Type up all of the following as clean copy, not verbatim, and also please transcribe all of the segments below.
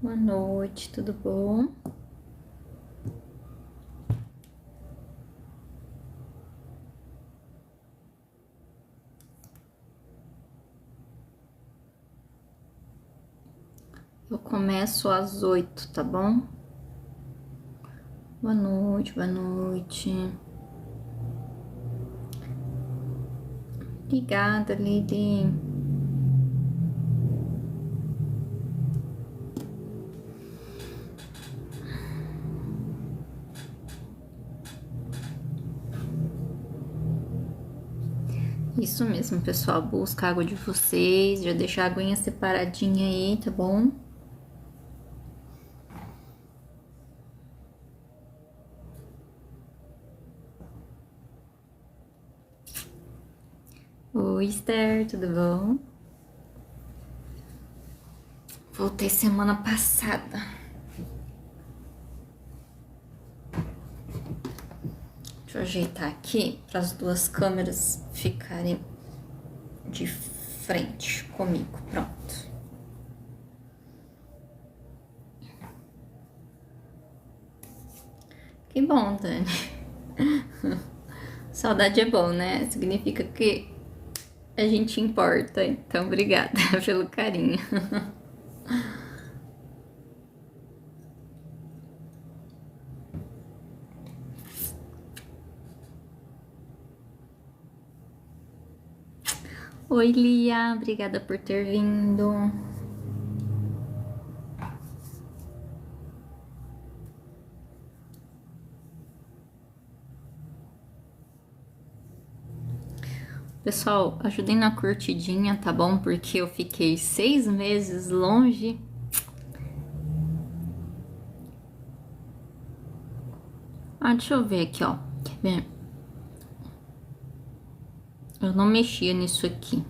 Boa noite, tudo bom? Eu começo às 8, tá bom? Boa noite, boa noite. Obrigada, Lili. Isso mesmo, pessoal. Busca a água de vocês. Já deixa a aguinha separadinha aí, tá bom? Oi, Esther, tudo bom? Voltei semana passada. Deixa eu ajeitar aqui para as duas câmeras ficarem de frente comigo. Pronto. Que bom, Dani. Saudade é bom, né? Significa que a gente importa. Então, obrigada pelo carinho. Oi, Lia. Obrigada por ter vindo. Pessoal, ajudem na curtidinha, tá bom? Porque eu fiquei 6 meses longe. Deixa eu ver aqui, ó. Quer ver? Eu não mexia nisso aqui.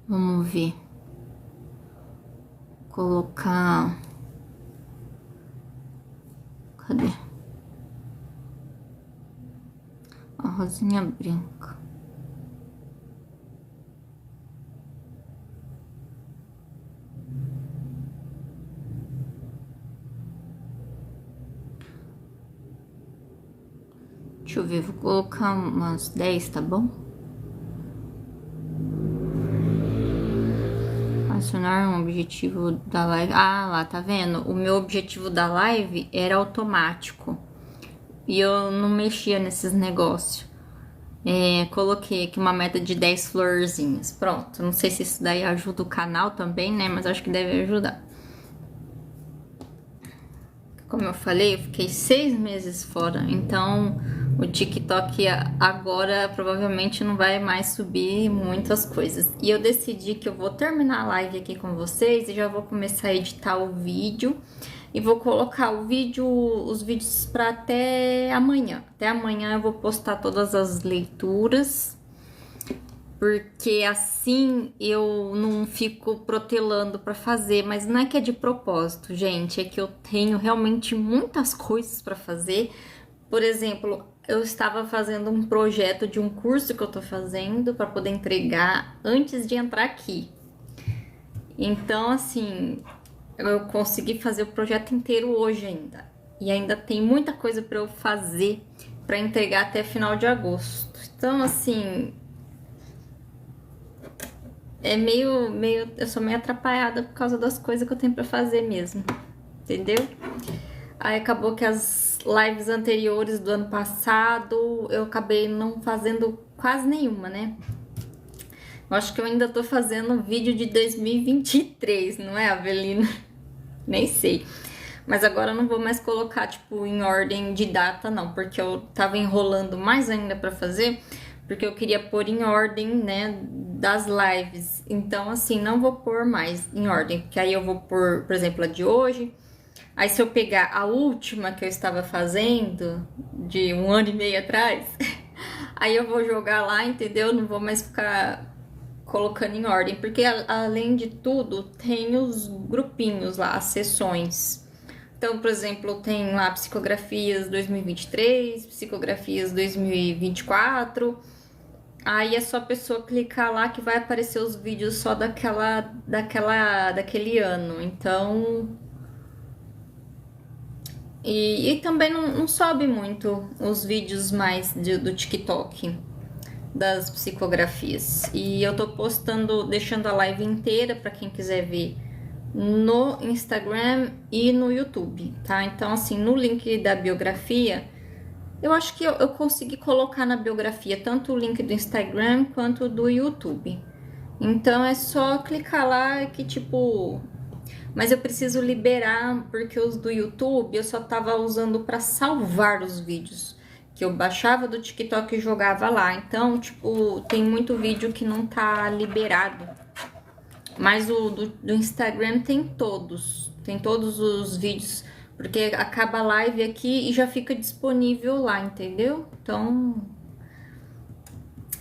Vamos ver. Colocar... Cadê? A rosinha branca. Deixa eu ver, vou colocar umas 10, tá bom? Acionar um objetivo da live. Ah, lá, tá vendo? O meu objetivo da live era automático. E eu não mexia nesses negócios. Coloquei aqui uma meta de 10 florzinhas. Pronto. Não sei se isso daí ajuda o canal também, né? Mas acho que deve ajudar. Como eu falei, eu fiquei 6 meses fora. Então, o TikTok agora provavelmente não vai mais subir muitas coisas. E eu decidi que eu vou terminar a live aqui com vocês e já vou começar a editar o vídeo. E vou colocar os vídeos para até amanhã. Até amanhã eu vou postar todas as leituras, porque assim eu não fico protelando para fazer. Mas não é que é de propósito, gente, é que eu tenho realmente muitas coisas para fazer. Por exemplo, eu estava fazendo um projeto de um curso que eu tô fazendo para poder entregar antes de entrar aqui. Então, assim, eu consegui fazer o projeto inteiro hoje ainda. E ainda tem muita coisa para eu fazer para entregar até final de agosto. Então, assim, é meio, eu sou meio atrapalhada por causa das coisas que eu tenho para fazer mesmo. Entendeu? Aí acabou que as lives anteriores do ano passado eu acabei não fazendo quase nenhuma, né? Eu acho que eu ainda tô fazendo vídeo de 2023, não é, Avelina? Nem sei. Mas agora eu não vou mais colocar, tipo, em ordem de data, não, porque eu tava enrolando mais ainda pra fazer, porque eu queria pôr em ordem, né, das lives. Então, assim, não vou pôr mais em ordem, porque aí eu vou pôr, por exemplo, a de hoje. Aí se eu pegar a última que eu estava fazendo, de 1 ano e meio atrás, aí eu vou jogar lá, entendeu? Não vou mais ficar colocando em ordem, porque além de tudo, tem os grupinhos lá, as sessões. Então, por exemplo, tem lá psicografias 2023, psicografias 2024. Aí é só a pessoa clicar lá que vai aparecer os vídeos só daquele ano. Então, e também não sobe muito os vídeos mais do TikTok das psicografias. E eu tô postando, deixando a live inteira para quem quiser ver no Instagram e no YouTube, tá? Então, assim, no link da biografia, eu acho que eu consegui colocar na biografia tanto o link do Instagram quanto do YouTube. Então é só clicar lá que tipo. Mas eu preciso liberar, porque os do YouTube eu só tava usando para salvar os vídeos. Que eu baixava do TikTok e jogava lá. Então, tipo, tem muito vídeo que não tá liberado. Mas o do Instagram tem todos. Tem todos os vídeos. Porque acaba a live aqui e já fica disponível lá, entendeu? Então,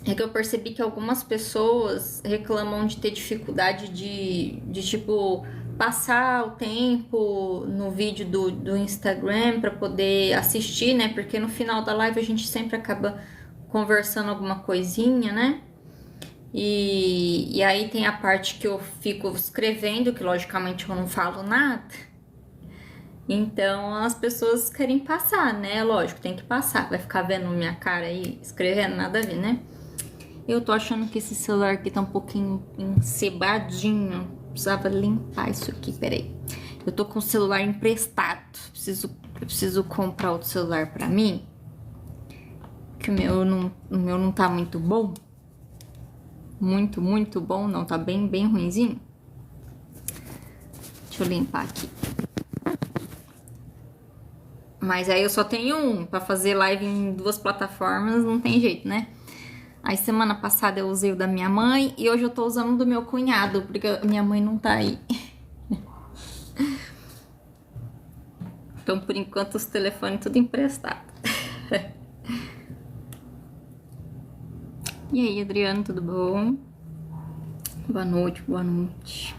é que eu percebi que algumas pessoas reclamam de ter dificuldade de tipo, passar o tempo no vídeo do Instagram para poder assistir, né? Porque no final da live a gente sempre acaba conversando alguma coisinha, né? E aí tem a parte que eu fico escrevendo, que logicamente eu não falo nada. Então as pessoas querem passar, né? Lógico, tem que passar. Vai ficar vendo minha cara aí, escrevendo, nada a ver, né? Eu tô achando que esse celular aqui tá um pouquinho encebadinho. Precisava limpar isso aqui, peraí. Eu tô com o celular emprestado. Eu preciso comprar outro celular pra mim. Que o meu não tá muito bom. Muito bom. Não, tá bem ruinzinho. Deixa eu limpar aqui. Mas aí eu só tenho um. Pra fazer live em 2 plataformas não tem jeito, né? Aí semana passada eu usei o da minha mãe e hoje eu tô usando o do meu cunhado, porque minha mãe não tá aí. Então, por enquanto, os telefones tudo emprestado. E aí, Adriano, tudo bom? Boa noite, boa noite.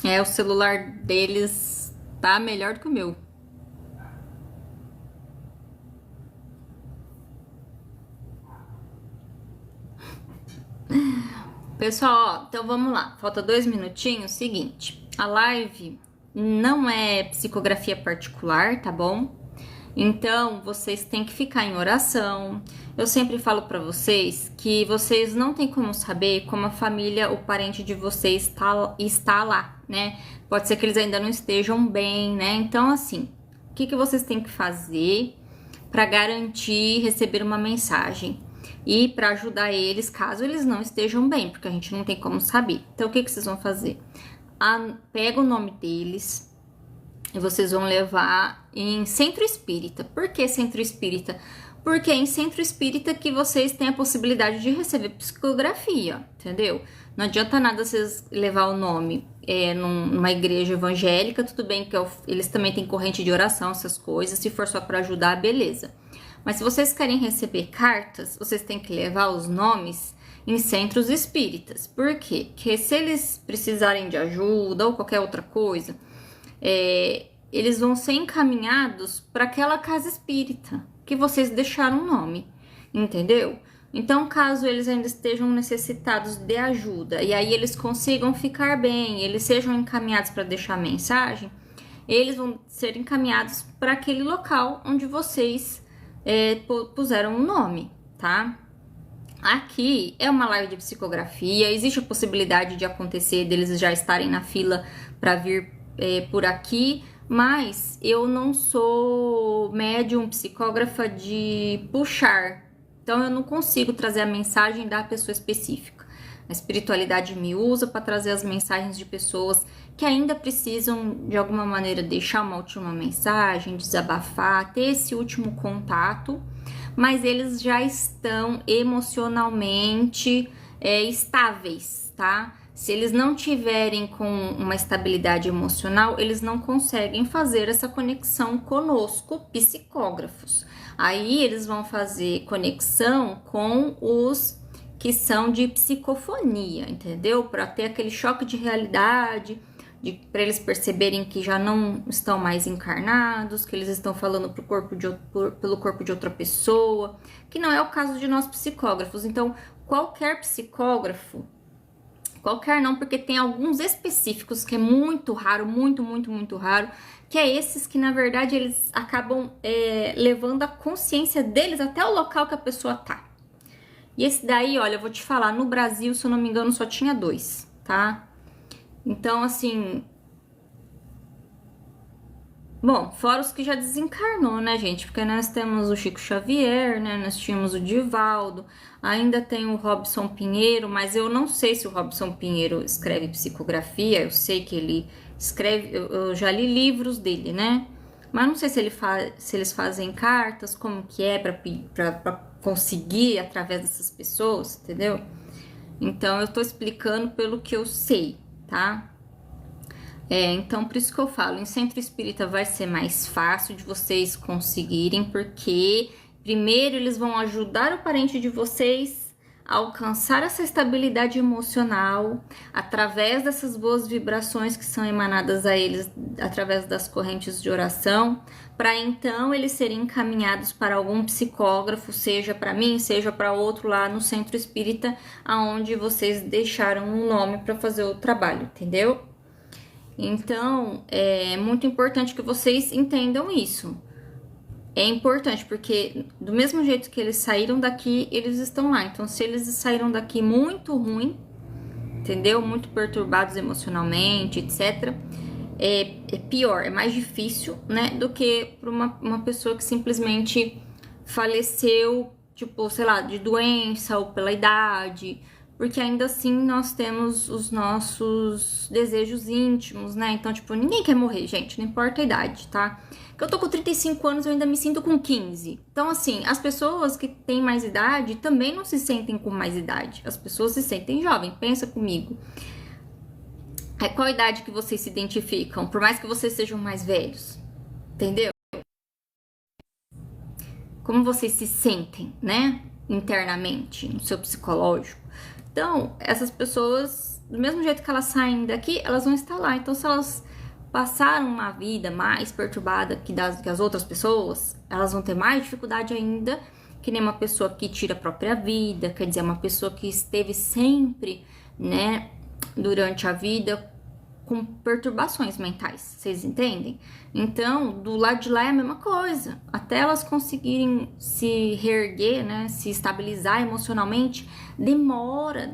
É, o celular deles tá melhor do que o meu. Pessoal, ó, então vamos lá. Falta 2 minutinhos. Seguinte, a live não é psicografia particular, tá bom? Então, vocês têm que ficar em oração. Eu sempre falo pra vocês que vocês não têm como saber como a família, o parente de vocês está lá, né? Pode ser que eles ainda não estejam bem, né? Então, assim, o que vocês têm que fazer para garantir receber uma mensagem? E para ajudar eles, caso eles não estejam bem, porque a gente não tem como saber. Então, o que vocês vão fazer? Pega o nome deles e vocês vão levar em centro espírita. Por que centro espírita? Porque é em centro espírita que vocês têm a possibilidade de receber psicografia, entendeu? Não adianta nada vocês levar o nome numa igreja evangélica, tudo bem que eles também têm corrente de oração, essas coisas, se for só para ajudar, beleza. Mas se vocês querem receber cartas, vocês têm que levar os nomes em centros espíritas. Por quê? Porque se eles precisarem de ajuda ou qualquer outra coisa, eles vão ser encaminhados para aquela casa espírita que vocês deixaram o nome, entendeu? Então, caso eles ainda estejam necessitados de ajuda e aí eles consigam ficar bem, eles sejam encaminhados para deixar a mensagem, eles vão ser encaminhados para aquele local onde vocês puseram o nome, tá? Aqui é uma live de psicografia, existe a possibilidade de acontecer deles já estarem na fila para vir por aqui, mas eu não sou médium psicógrafa de puxar, então eu não consigo trazer a mensagem da pessoa específica. A espiritualidade me usa para trazer as mensagens de pessoas que ainda precisam, de alguma maneira, deixar uma última mensagem, desabafar, ter esse último contato, mas eles já estão emocionalmente estáveis, tá? Se eles não tiverem com uma estabilidade emocional, eles não conseguem fazer essa conexão conosco, psicógrafos. Aí eles vão fazer conexão com os que são de psicofonia, entendeu? Para ter aquele choque de realidade, para eles perceberem que já não estão mais encarnados, que eles estão falando pelo corpo de outra pessoa, que não é o caso de nós psicógrafos. Então, qualquer psicógrafo, qualquer não, porque tem alguns específicos que é muito raro, muito raro, que é esses que, na verdade, eles acabam levando a consciência deles até o local que a pessoa tá. E esse daí, olha, eu vou te falar, no Brasil, se eu não me engano, só tinha 2, tá? Então, assim... Bom, fora os que já desencarnou, né, gente? Porque nós temos o Chico Xavier, né? Nós tínhamos o Divaldo, ainda tem o Robson Pinheiro, mas eu não sei se o Robson Pinheiro escreve psicografia, eu sei que ele escreve, eu já li livros dele, né? Mas não sei se eles fazem cartas, como que é pra conseguir através dessas pessoas, entendeu? Então, eu tô explicando pelo que eu sei, tá? Então, por isso que eu falo, em centro espírita vai ser mais fácil de vocês conseguirem, porque primeiro eles vão ajudar o parente de vocês a alcançar essa estabilidade emocional através dessas boas vibrações que são emanadas a eles através das correntes de oração, para então eles serem encaminhados para algum psicógrafo, seja para mim, seja para outro lá no centro espírita, aonde vocês deixaram um nome para fazer o trabalho, entendeu? Então, é muito importante que vocês entendam isso. É importante, porque do mesmo jeito que eles saíram daqui, eles estão lá. Então, se eles saíram daqui muito ruim, entendeu? Muito perturbados emocionalmente, etc., é pior, é mais difícil, né? Do que para uma pessoa que simplesmente faleceu, tipo, sei lá, de doença ou pela idade. Porque ainda assim nós temos os nossos desejos íntimos, né? Então, tipo, ninguém quer morrer, gente, não importa a idade, tá? Que eu tô com 35 anos, eu ainda me sinto com 15. Então, assim, as pessoas que têm mais idade também não se sentem com mais idade. As pessoas se sentem jovens, pensa comigo. Qual a idade que vocês se identificam? Por mais que vocês sejam mais velhos, entendeu? Como vocês se sentem, né? Internamente, no seu psicológico. Então, essas pessoas, do mesmo jeito que elas saem daqui, elas vão estar lá. Então, se elas passaram uma vida mais perturbada que as outras pessoas, elas vão ter mais dificuldade ainda, que nem uma pessoa que tira a própria vida, quer dizer, uma pessoa que esteve sempre, né, durante a vida com perturbações mentais, vocês entendem? Então, do lado de lá é a mesma coisa. Até elas conseguirem se reerguer, né, se estabilizar emocionalmente, demora.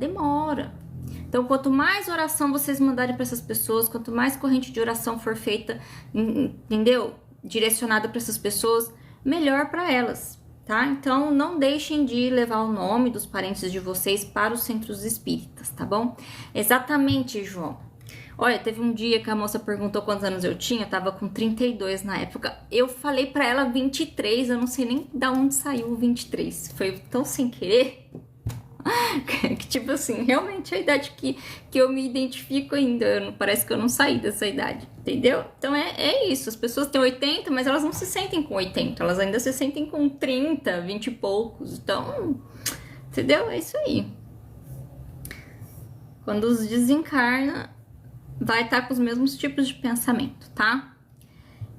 Então, quanto mais oração vocês mandarem para essas pessoas, quanto mais corrente de oração for feita, entendeu? Direcionada para essas pessoas, melhor para elas, tá? Então, não deixem de levar o nome dos parentes de vocês para os centros espíritas, tá bom? Exatamente, João. Olha, teve um dia que a moça perguntou quantos anos eu tinha, eu tava com 32 na época. Eu falei pra ela 23, eu não sei nem da onde saiu o 23. Foi tão sem querer que, tipo assim, realmente é a idade que eu me identifico ainda. Parece que eu não saí dessa idade, entendeu? Então é isso, as pessoas têm 80, mas elas não se sentem com 80, elas ainda se sentem com 30, 20 e poucos. Então, entendeu? É isso aí. Quando os desencarna, vai estar com os mesmos tipos de pensamento, tá?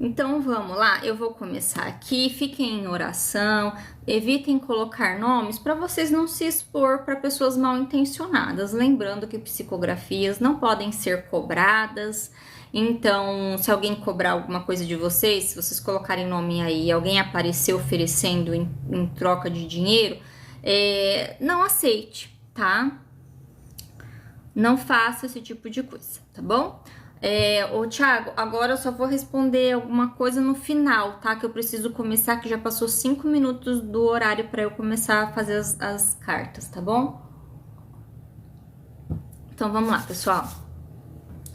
Então vamos lá, eu vou começar aqui, fiquem em oração, evitem colocar nomes para vocês não se expor para pessoas mal intencionadas, lembrando que psicografias não podem ser cobradas. Então, se alguém cobrar alguma coisa de vocês, se vocês colocarem nome aí, alguém aparecer oferecendo em troca de dinheiro, não aceite, tá? Não faça esse tipo de coisa, tá bom? Ô Thiago, agora eu só vou responder alguma coisa no final, tá? Que eu preciso começar, que já passou 5 minutos do horário para eu começar a fazer as cartas, tá bom? Então vamos lá, pessoal.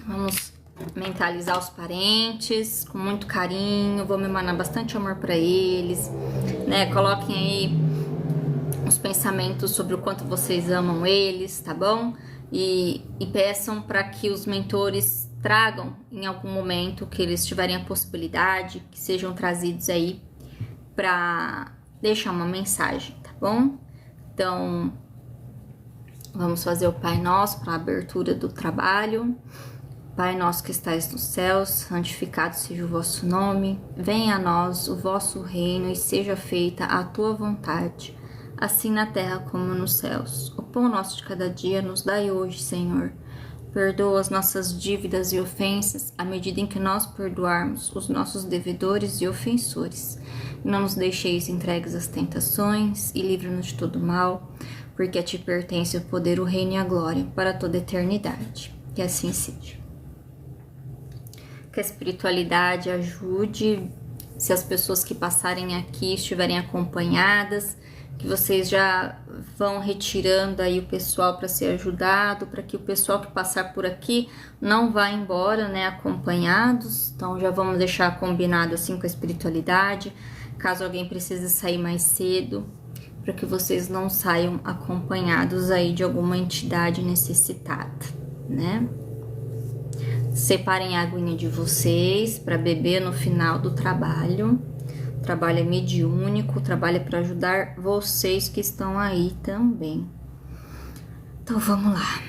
Vamos mentalizar os parentes com muito carinho. Vamos emanar bastante amor para eles, né? Coloquem aí os pensamentos sobre o quanto vocês amam eles, tá bom? E peçam para que os mentores tragam em algum momento que eles tiverem a possibilidade, que sejam trazidos aí para deixar uma mensagem, tá bom? Então, vamos fazer o Pai Nosso para a abertura do trabalho. Pai nosso que estais nos céus, santificado seja o vosso nome. Venha a nós o vosso reino e seja feita a tua vontade, assim na terra como nos céus. O pão nosso de cada dia nos dai hoje, Senhor. Perdoa as nossas dívidas e ofensas, à medida em que nós perdoarmos os nossos devedores e ofensores. Não nos deixeis entregues às tentações e livra-nos de todo mal, porque a ti pertence o poder, o reino e a glória, para toda a eternidade. Que assim seja. Que a espiritualidade ajude, se as pessoas que passarem aqui estiverem acompanhadas, que vocês já vão retirando aí o pessoal para ser ajudado, para que o pessoal que passar por aqui não vá embora, né, acompanhados. Então já vamos deixar combinado assim com a espiritualidade, caso alguém precise sair mais cedo, para que vocês não saiam acompanhados aí de alguma entidade necessitada, né? Separem a aguinha de vocês para beber no final do trabalho. O trabalho é mediúnico, o trabalho é para ajudar vocês que estão aí também. Então vamos lá.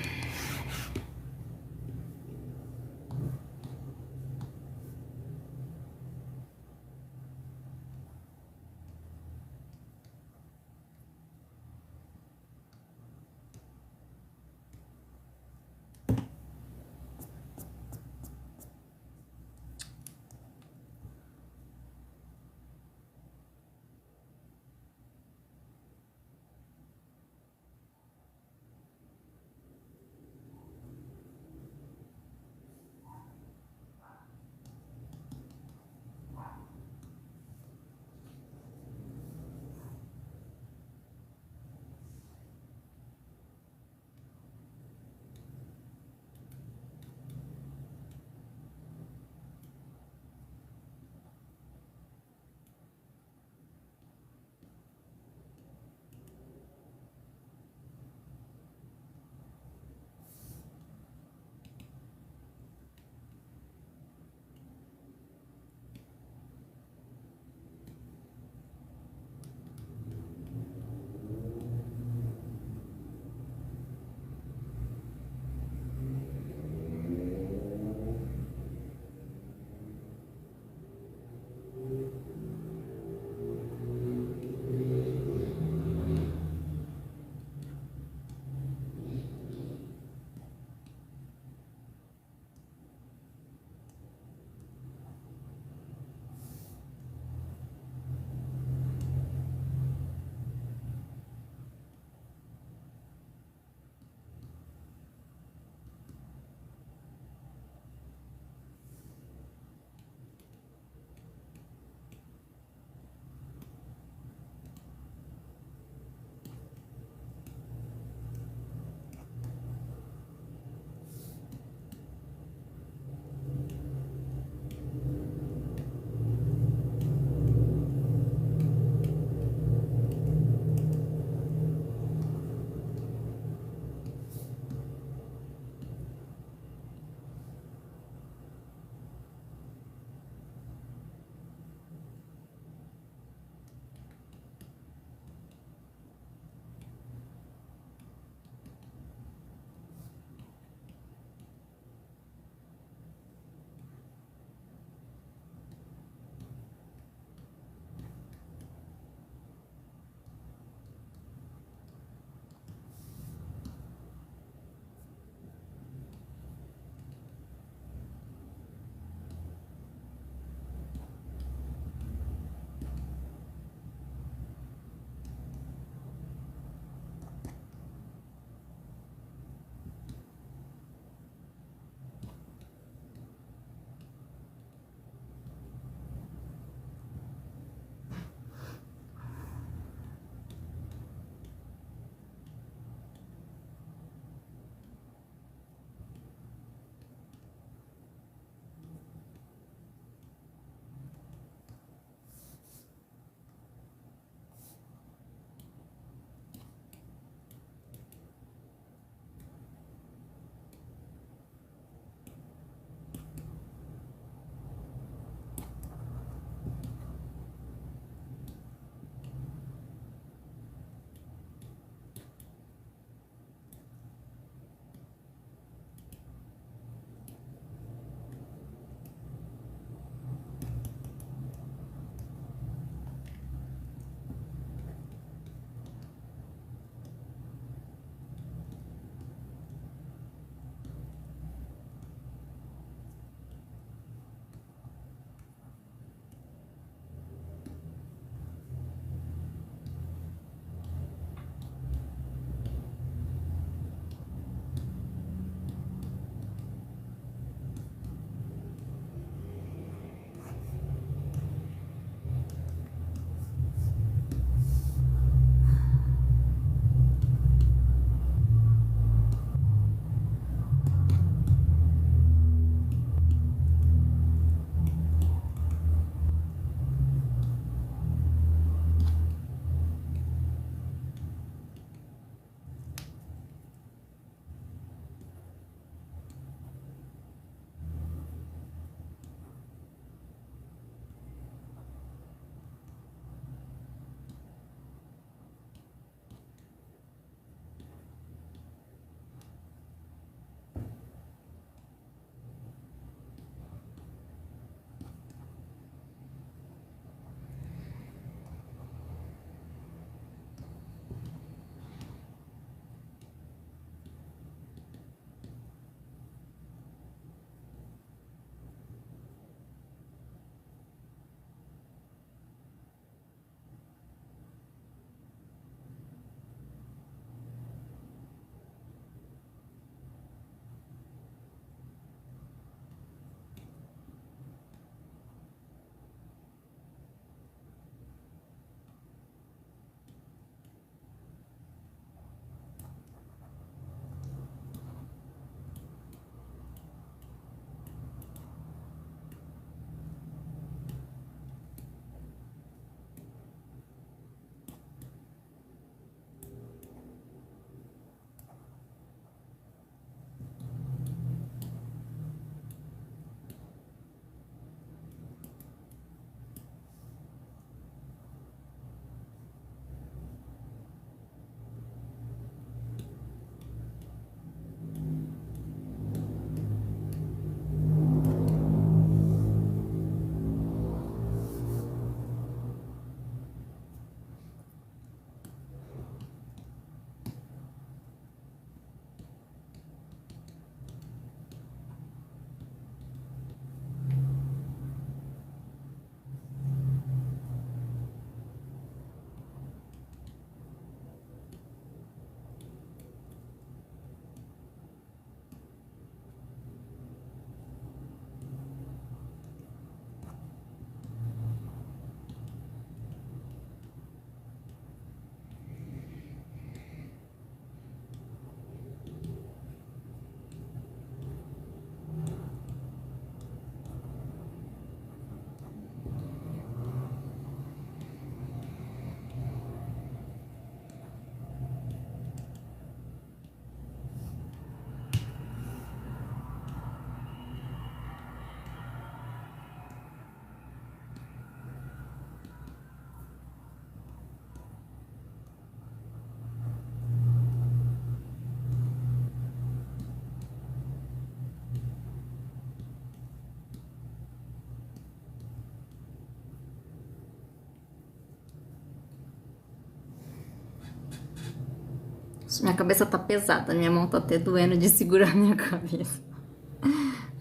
Minha cabeça tá pesada, minha mão tá até doendo de segurar minha cabeça.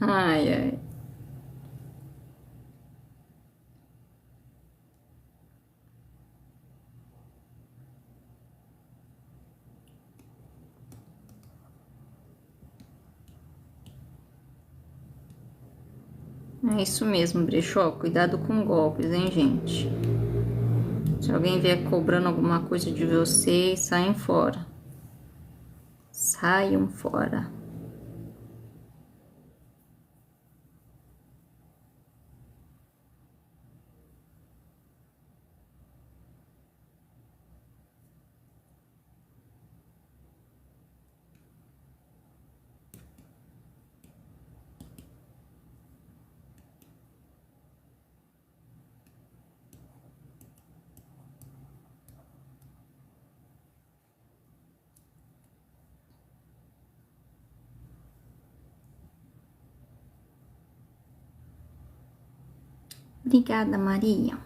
Ai, ai. É isso mesmo, brechó. Cuidado com golpes, hein, gente? Se alguém vier cobrando alguma coisa de vocês, saiam fora. Saiam fora. Obrigada, Maria.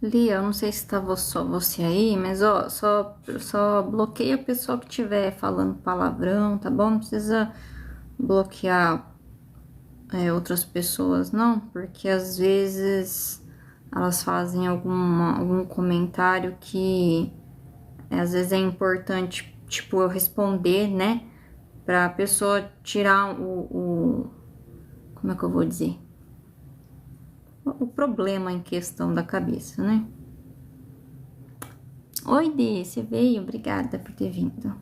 Lia, eu não sei se tá só você aí, mas ó, só bloqueia a pessoa que estiver falando palavrão, tá bom? Não precisa bloquear outras pessoas, não, porque às vezes elas fazem algum comentário que às vezes é importante, tipo, eu responder, né? Pra pessoa tirar como é que eu vou dizer? O problema em questão da cabeça, né? Oi, Dê, você veio? Obrigada por ter vindo.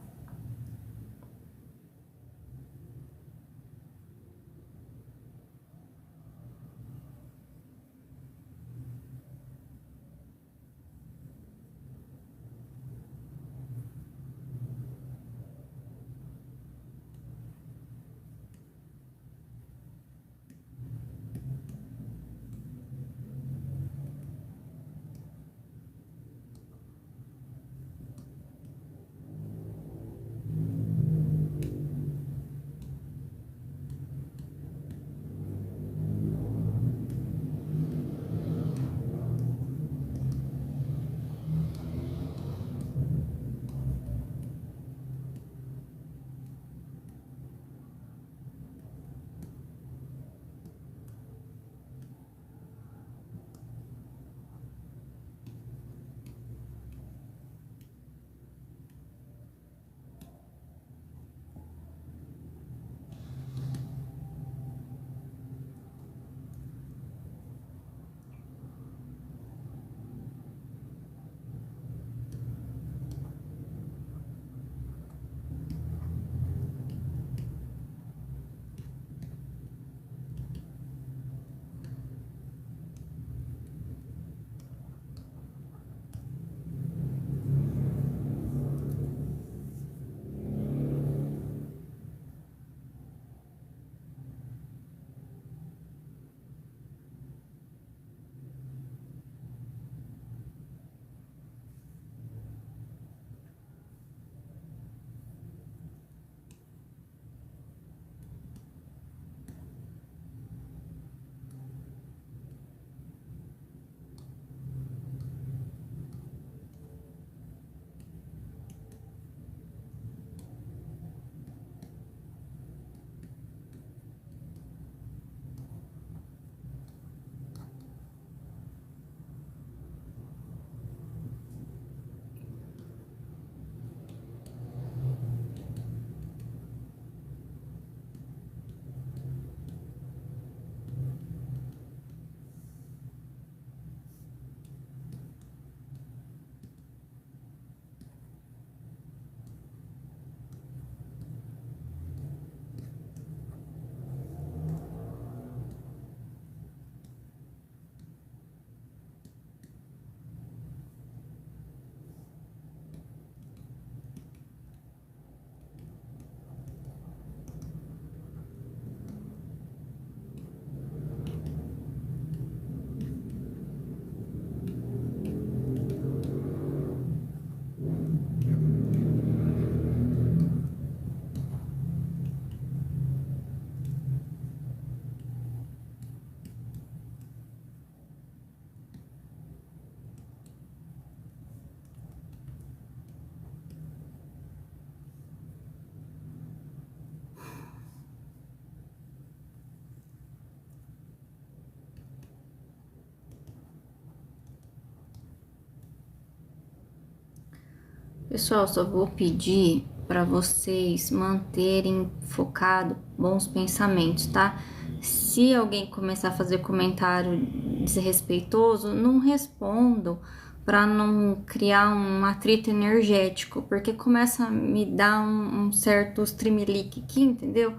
Pessoal, só vou pedir para vocês manterem focado bons pensamentos, tá? Se alguém começar a fazer comentário desrespeitoso, não respondam para não criar um atrito energético, porque começa a me dar um certo tremelique aqui, entendeu?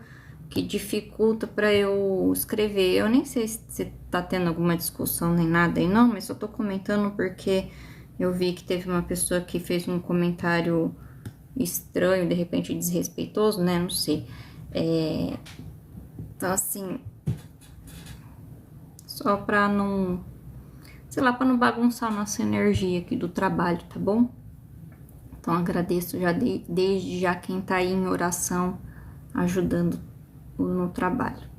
Que dificulta para eu escrever. Eu nem sei se tá tendo alguma discussão nem nada aí não, mas eu tô comentando porque eu vi que teve uma pessoa que fez um comentário estranho, de repente desrespeitoso, né? Não sei. Então, assim, só pra não, sei lá, pra não bagunçar a nossa energia aqui do trabalho, tá bom? Então, agradeço já desde já quem tá aí em oração, ajudando no trabalho.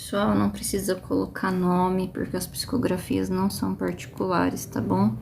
Pessoal, não precisa colocar nome, porque as psicografias não são particulares, tá bom?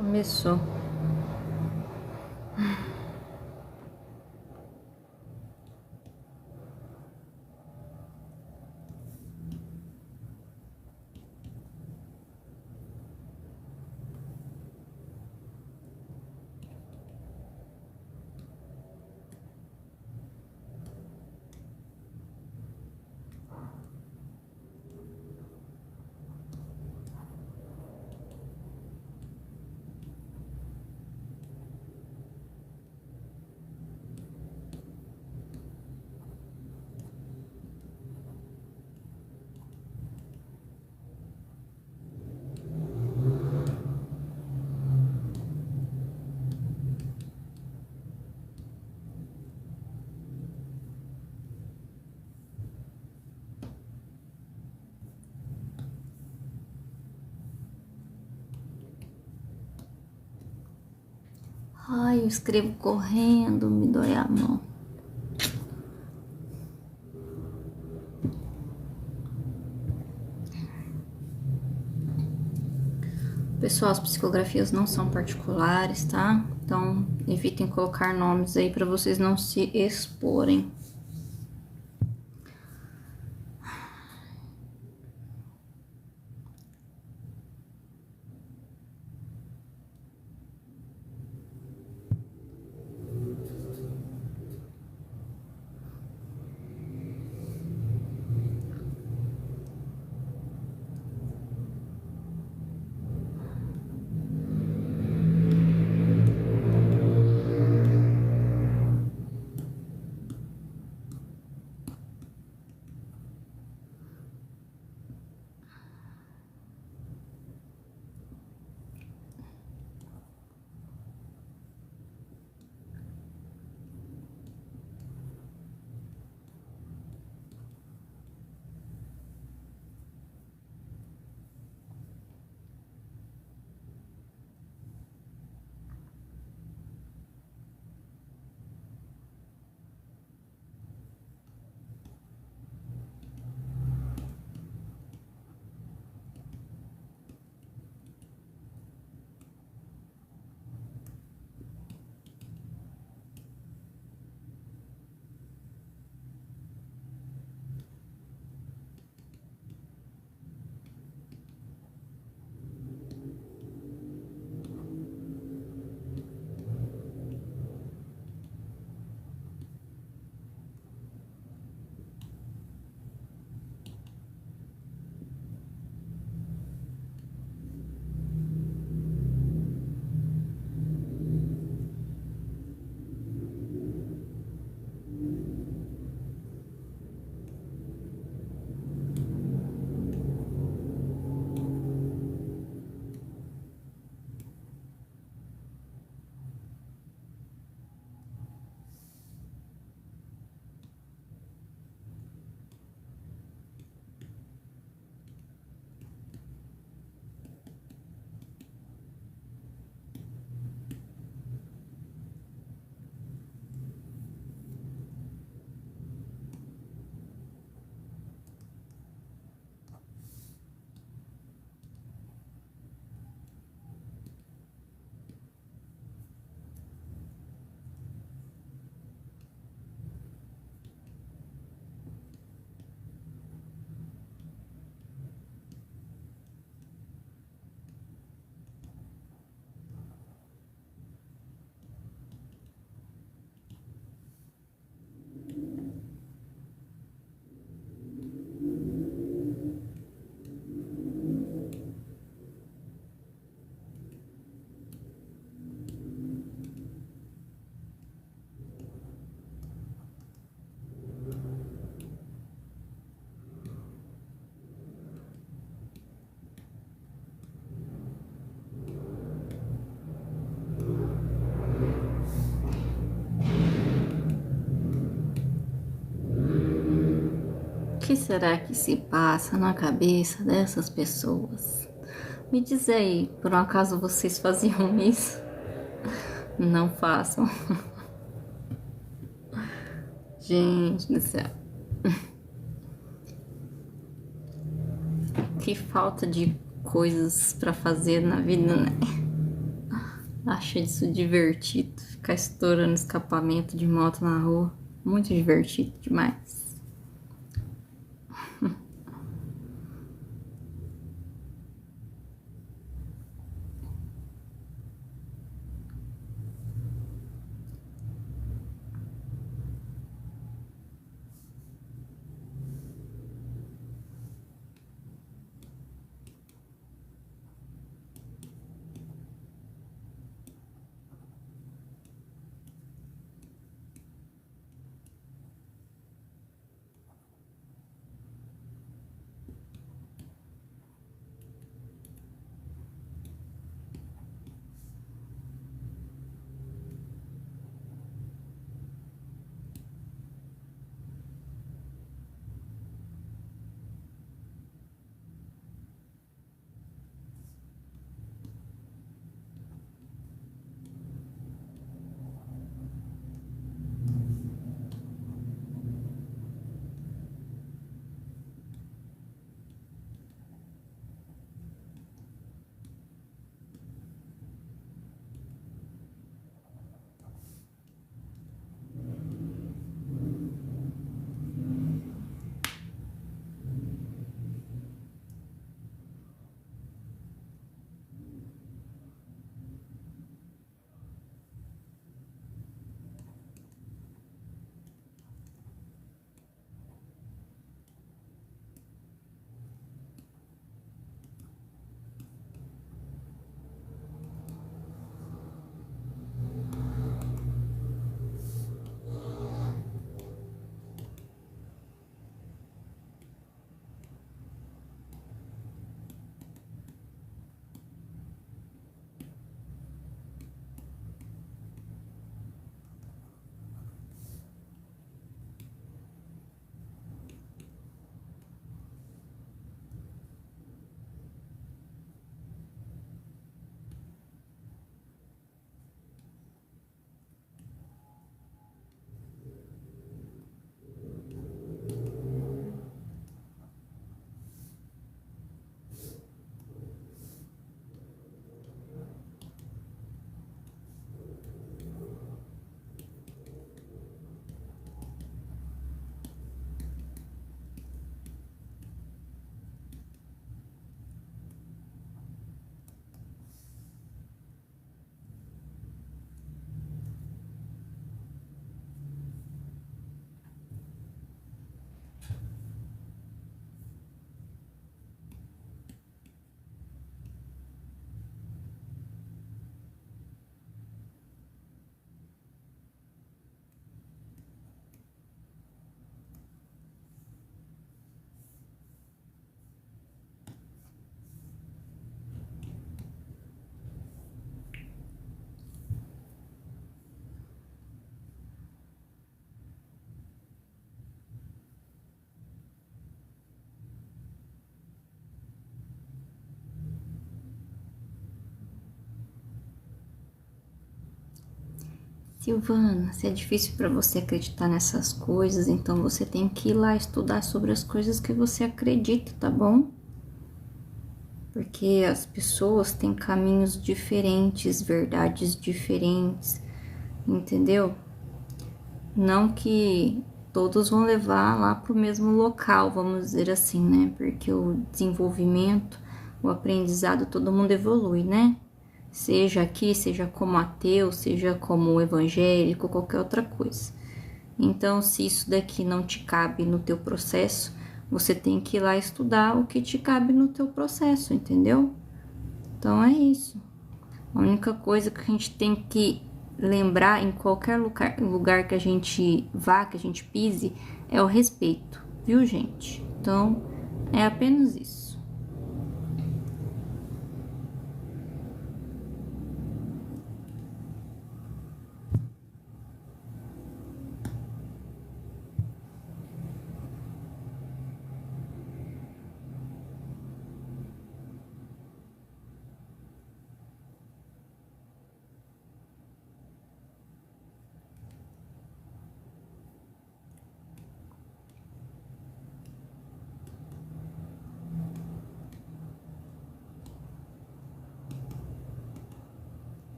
Começou. Ai, eu escrevo correndo, me dói a mão. Pessoal, as psicografias não são particulares, tá? Então, evitem colocar nomes aí para vocês não se exporem. O que será que se passa na cabeça dessas pessoas? Me diz aí, por um acaso vocês faziam isso? Não façam. Gente do céu. Que falta de coisas pra fazer na vida, né? Acha isso divertido, ficar estourando escapamento de moto na rua. Muito divertido demais. Silvana, se é difícil para você acreditar nessas coisas, então você tem que ir lá estudar sobre as coisas que você acredita, tá bom? Porque as pessoas têm caminhos diferentes, verdades diferentes, entendeu? Não que todos vão levar lá para o mesmo local, vamos dizer assim, né? Porque o desenvolvimento, o aprendizado, todo mundo evolui, né? Seja aqui, seja como ateu, seja como evangélico, qualquer outra coisa. Então, se isso daqui não te cabe no teu processo, você tem que ir lá estudar o que te cabe no teu processo, entendeu? Então é isso. A única coisa que a gente tem que lembrar em qualquer lugar que a gente vá, que a gente pise, é o respeito, viu, gente? Então, é apenas isso.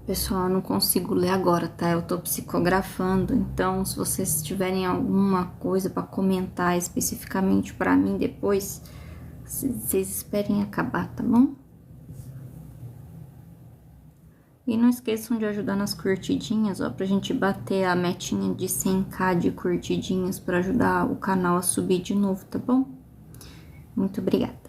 Pessoal, eu não consigo ler agora, tá? Eu tô psicografando, então se vocês tiverem alguma coisa pra comentar especificamente pra mim depois, vocês esperem acabar, tá bom? E não esqueçam de ajudar nas curtidinhas, ó, pra gente bater a metinha de 100k de curtidinhas pra ajudar o canal a subir de novo, tá bom? Muito obrigada.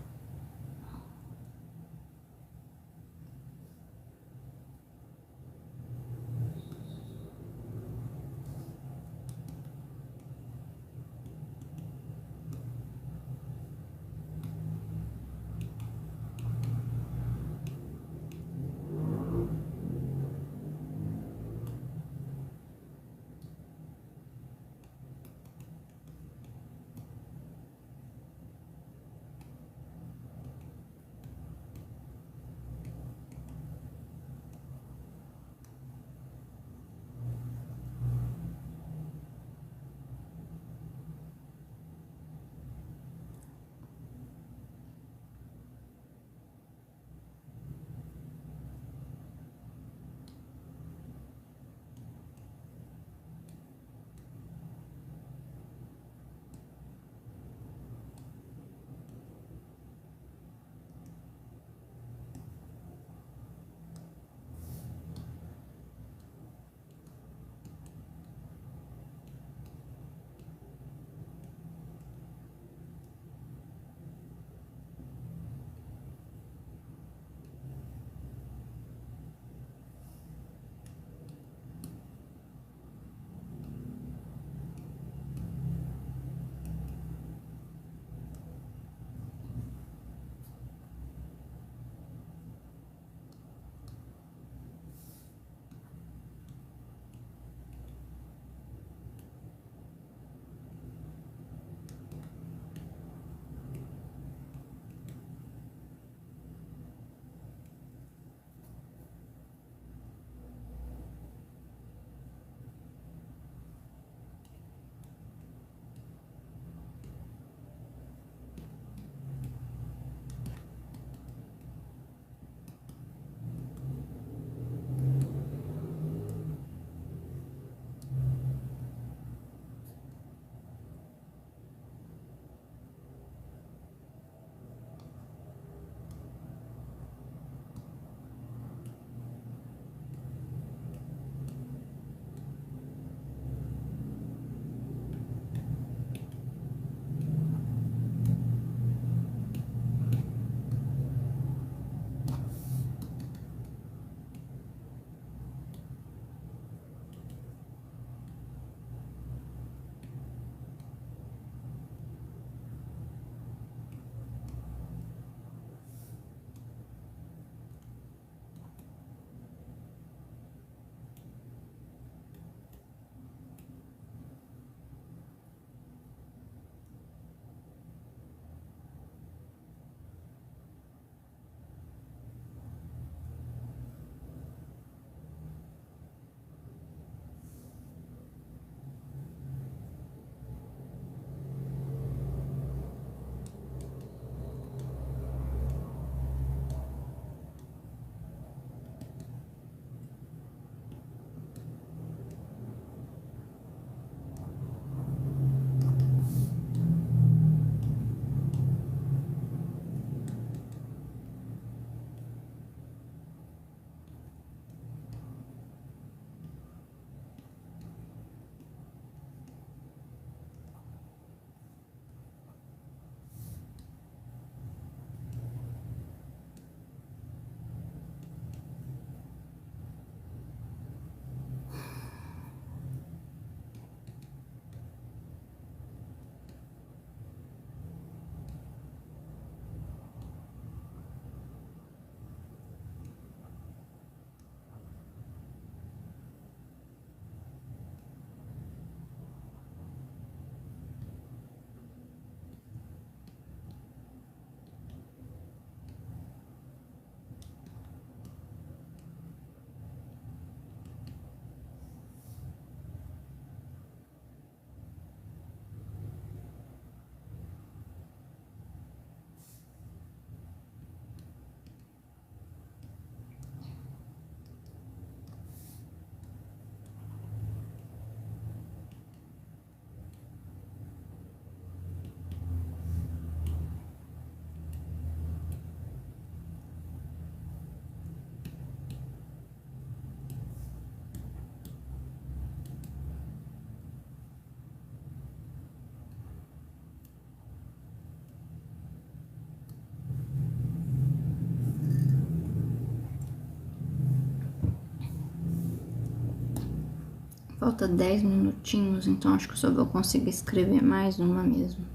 Falta 10 minutinhos, então acho que eu só vou conseguir escrever mais uma mesmo.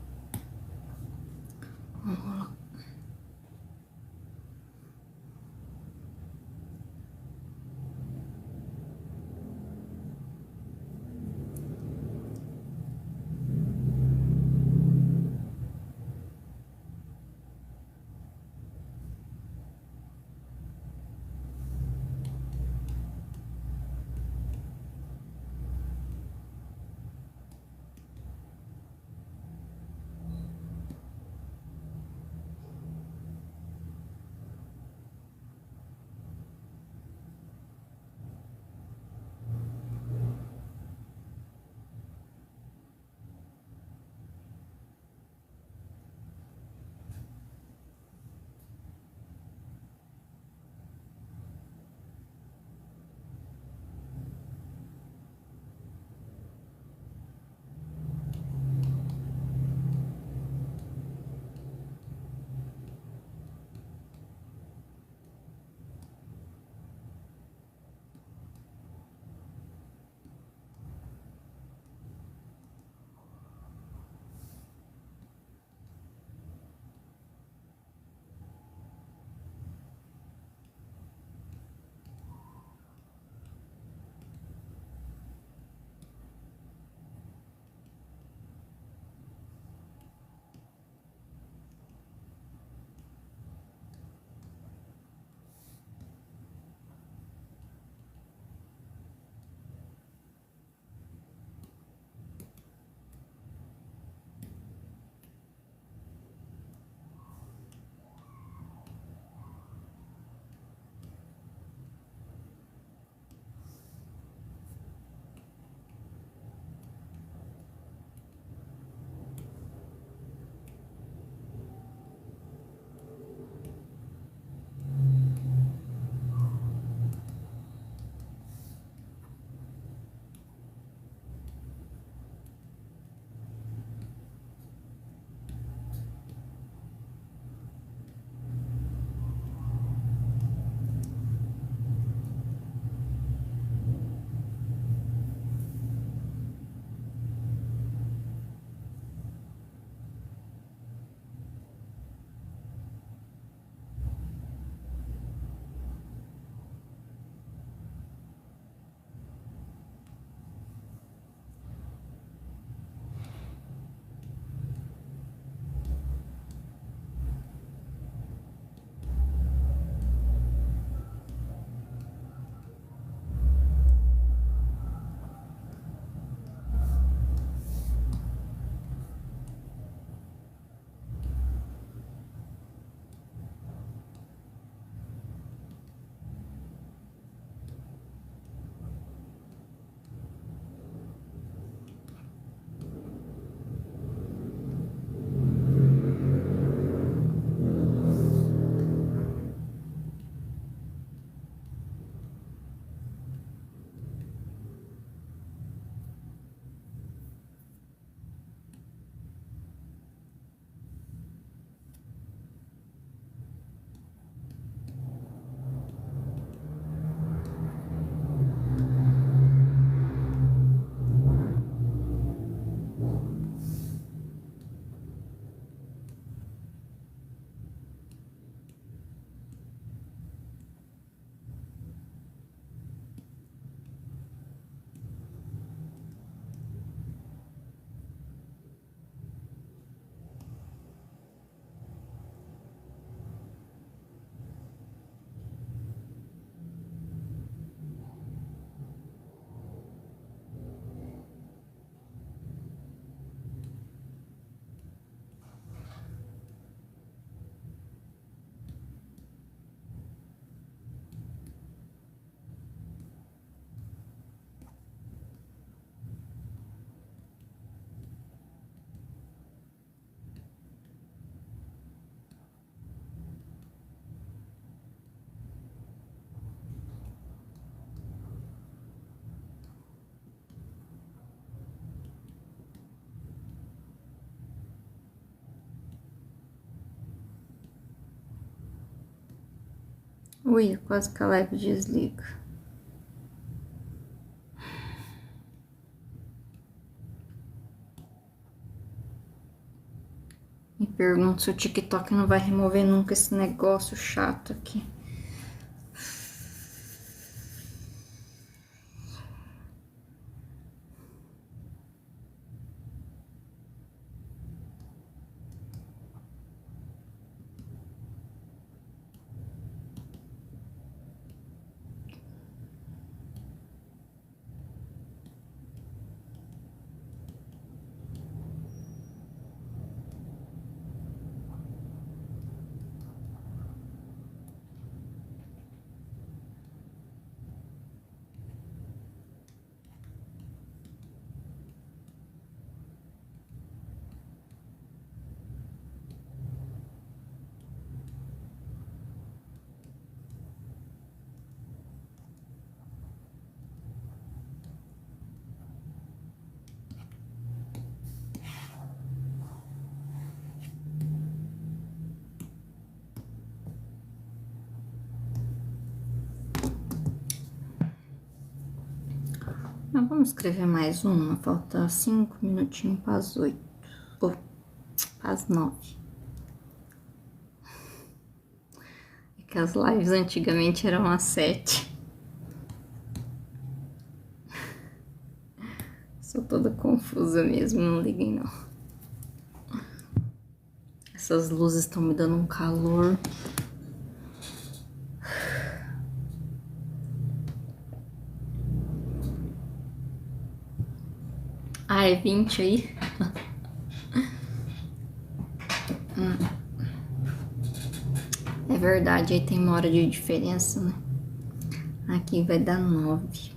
Vamos lá. Ui, quase que a live desliga. Pergunto se o TikTok não vai remover nunca esse negócio chato aqui. Mas vamos escrever mais uma. Falta 5 minutinhos para as 8. Ou para as 9. É que as lives antigamente eram às 7. Sou toda confusa mesmo, não liguem não. Essas luzes estão me dando um calor. Ah, é 20 aí? É verdade, aí tem uma hora de diferença, né? Aqui vai dar 9.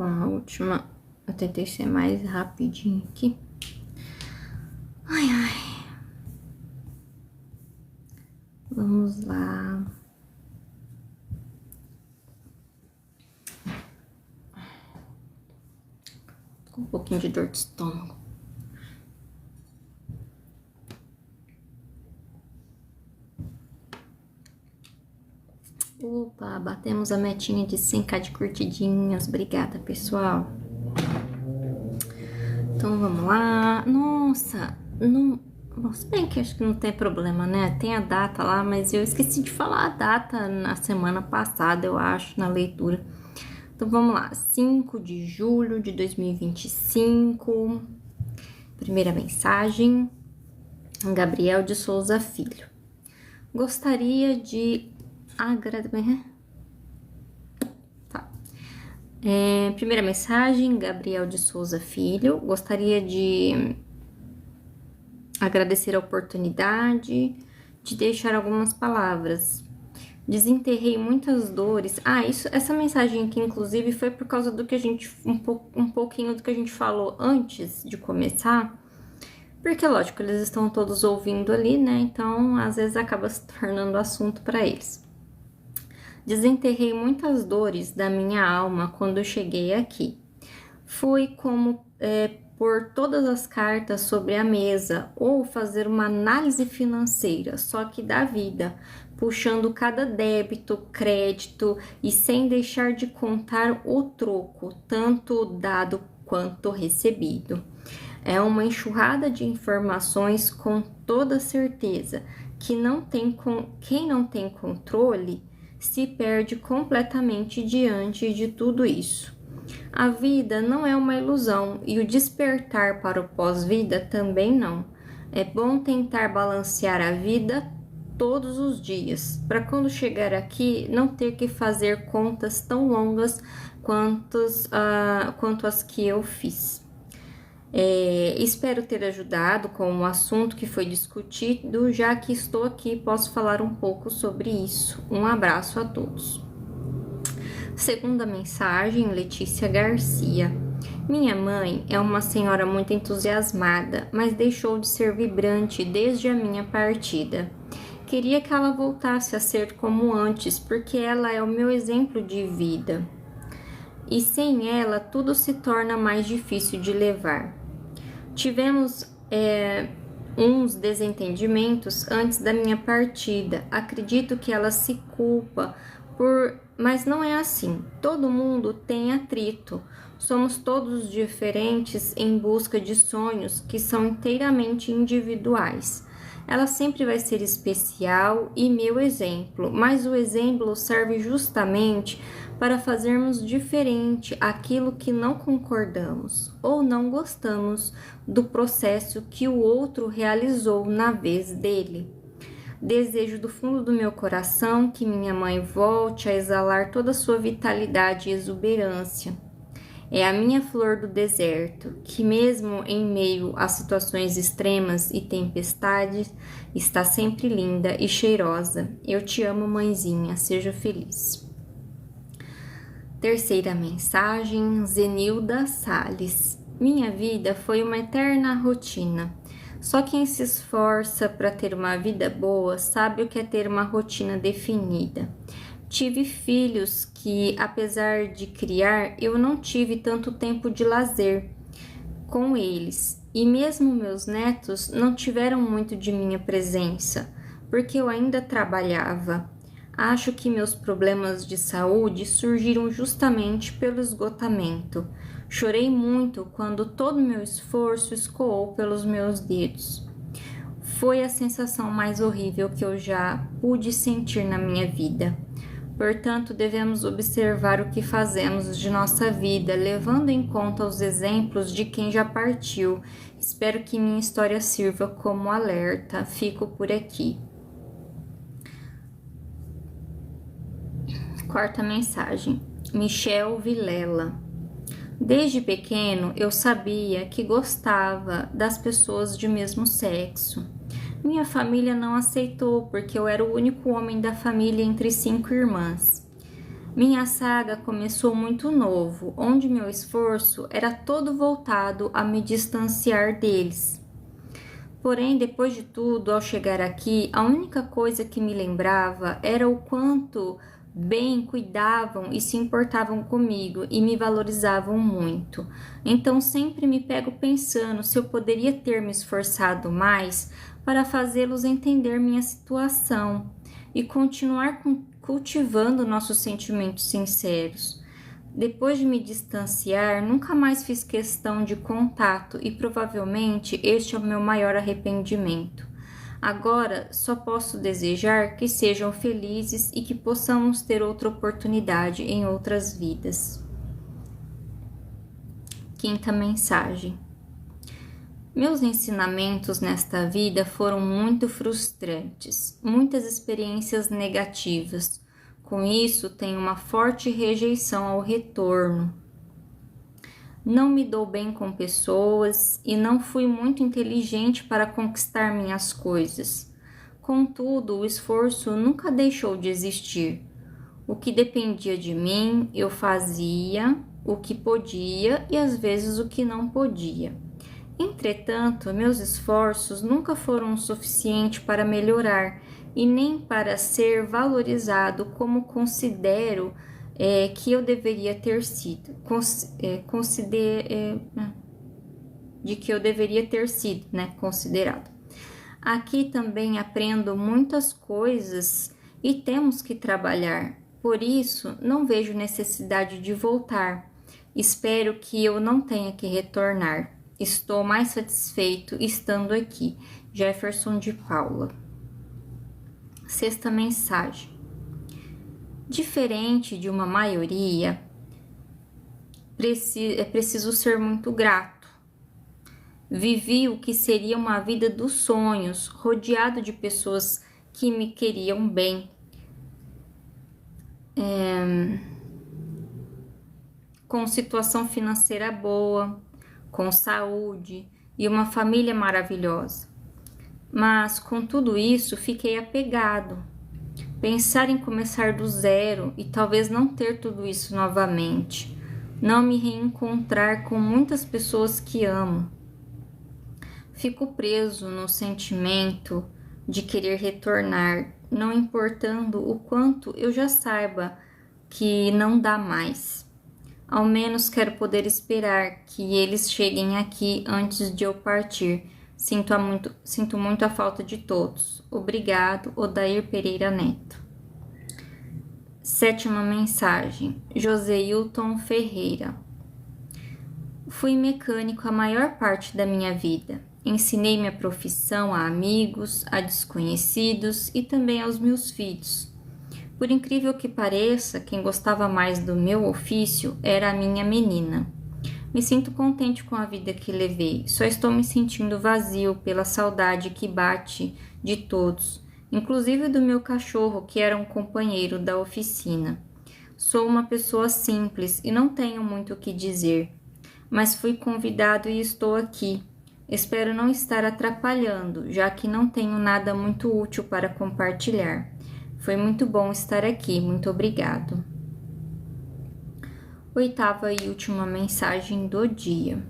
Bom, a última eu tentei ser mais rapidinho aqui. Ai, ai. Vamos lá. Com um pouquinho de dor de estômago. Opa, batemos a metinha de 100k de curtidinhas. Obrigada, pessoal. Então, vamos lá. Nossa, não... Bom, se bem que acho que não tem problema, né? Tem a data lá, mas eu esqueci de falar a data na semana passada, eu acho, na leitura. Então, vamos lá. 5 de julho de 2025. Primeira mensagem. Gabriel de Souza Filho. Gostaria de agradecer... Tá. Primeira mensagem, Gabriel de Souza Filho. Gostaria de agradecer a oportunidade de deixar algumas palavras. Desenterrei muitas dores. Essa mensagem aqui, inclusive, foi por causa do que a gente... Um pouquinho do que a gente falou antes de começar. Porque, lógico, eles estão todos ouvindo ali, né? Então, às vezes, acaba se tornando assunto para eles. Desenterrei muitas dores da minha alma quando eu cheguei aqui. Foi como pôr todas as cartas sobre a mesa ou fazer uma análise financeira, só que da vida, puxando cada débito, crédito e sem deixar de contar o troco, tanto dado quanto recebido. É uma enxurrada de informações com toda certeza que quem não tem controle se perde completamente diante de tudo isso. A vida não é uma ilusão e o despertar para o pós-vida também não. É bom tentar balancear a vida todos os dias, para quando chegar aqui não ter que fazer contas tão longas quanto as que eu fiz. Espero ter ajudado com o assunto que foi discutido, já que estou aqui posso falar um pouco sobre isso. Um abraço a todos. Segunda mensagem, Letícia Garcia. Minha mãe é uma senhora muito entusiasmada, mas deixou de ser vibrante desde a minha partida. Queria que ela voltasse a ser como antes, porque ela é o meu exemplo de vida. E sem ela, tudo se torna mais difícil de levar. Tivemos uns desentendimentos antes da minha partida. Acredito que ela se culpa mas não é assim. Todo mundo tem atrito. Somos todos diferentes em busca de sonhos que são inteiramente individuais. Ela sempre vai ser especial e meu exemplo, mas o exemplo serve justamente para fazermos diferente aquilo que não concordamos ou não gostamos do processo que o outro realizou na vez dele. Desejo do fundo do meu coração que minha mãe volte a exalar toda a sua vitalidade e exuberância. É a minha flor do deserto, que mesmo em meio a situações extremas e tempestades, está sempre linda e cheirosa. Eu te amo, mãezinha, seja feliz. Terceira mensagem, Zenilda Salles. Minha vida foi uma eterna rotina. Só quem se esforça para ter uma vida boa sabe o que é ter uma rotina definida. Tive filhos que, apesar de criar, eu não tive tanto tempo de lazer com eles. E mesmo meus netos não tiveram muito de minha presença, porque eu ainda trabalhava. Acho que meus problemas de saúde surgiram justamente pelo esgotamento. Chorei muito quando todo meu esforço escoou pelos meus dedos. Foi a sensação mais horrível que eu já pude sentir na minha vida. Portanto, devemos observar o que fazemos de nossa vida, levando em conta os exemplos de quem já partiu. Espero que minha história sirva como alerta. Fico por aqui. Quarta mensagem, Michel Vilela. Desde pequeno, eu sabia que gostava das pessoas de mesmo sexo. Minha família não aceitou porque eu era o único homem da família entre 5 irmãs. Minha saga começou muito novo, onde meu esforço era todo voltado a me distanciar deles. Porém, depois de tudo, ao chegar aqui, a única coisa que me lembrava era o quanto bem cuidavam e se importavam comigo e me valorizavam muito. Então, sempre me pego pensando se eu poderia ter me esforçado mais para fazê-los entender minha situação e continuar cultivando nossos sentimentos sinceros. Depois de me distanciar, nunca mais fiz questão de contato e provavelmente este é o meu maior arrependimento. Agora só posso desejar que sejam felizes e que possamos ter outra oportunidade em outras vidas. Quinta mensagem. Meus ensinamentos nesta vida foram muito frustrantes, muitas experiências negativas. Com isso, tenho uma forte rejeição ao retorno. Não me dou bem com pessoas e não fui muito inteligente para conquistar minhas coisas. Contudo, o esforço nunca deixou de existir. O que dependia de mim, eu fazia o que podia e às vezes o que não podia. Entretanto, meus esforços nunca foram o suficiente para melhorar e nem para ser valorizado como considero que eu deveria ter sido. De que eu deveria ter sido, considerado. Aqui também aprendo muitas coisas e temos que trabalhar. Por isso, não vejo necessidade de voltar. Espero que eu não tenha que retornar. Estou mais satisfeito estando aqui. Jefferson de Paula. Sexta mensagem. Diferente de uma maioria, é preciso ser muito grato. Vivi o que seria uma vida dos sonhos, rodeado de pessoas que me queriam bem. Com situação financeira boa, com saúde e uma família maravilhosa. Mas com tudo isso fiquei apegado. Pensar em começar do zero e talvez não ter tudo isso novamente. Não me reencontrar com muitas pessoas que amo. Fico preso no sentimento de querer retornar, não importando o quanto eu já saiba que não dá mais. Ao menos quero poder esperar que eles cheguem aqui antes de eu partir. Sinto muito a falta de todos. Obrigado, Odair Pereira Neto. Sétima mensagem. Joseilton Ferreira. Fui mecânico a maior parte da minha vida. Ensinei minha profissão a amigos, a desconhecidos e também aos meus filhos. Por incrível que pareça, quem gostava mais do meu ofício era a minha menina. Me sinto contente com a vida que levei, só estou me sentindo vazio pela saudade que bate de todos, inclusive do meu cachorro, que era um companheiro da oficina. Sou uma pessoa simples e não tenho muito o que dizer, mas fui convidado e estou aqui. Espero não estar atrapalhando, já que não tenho nada muito útil para compartilhar. Foi muito bom estar aqui, muito obrigado. Oitava e última mensagem do dia.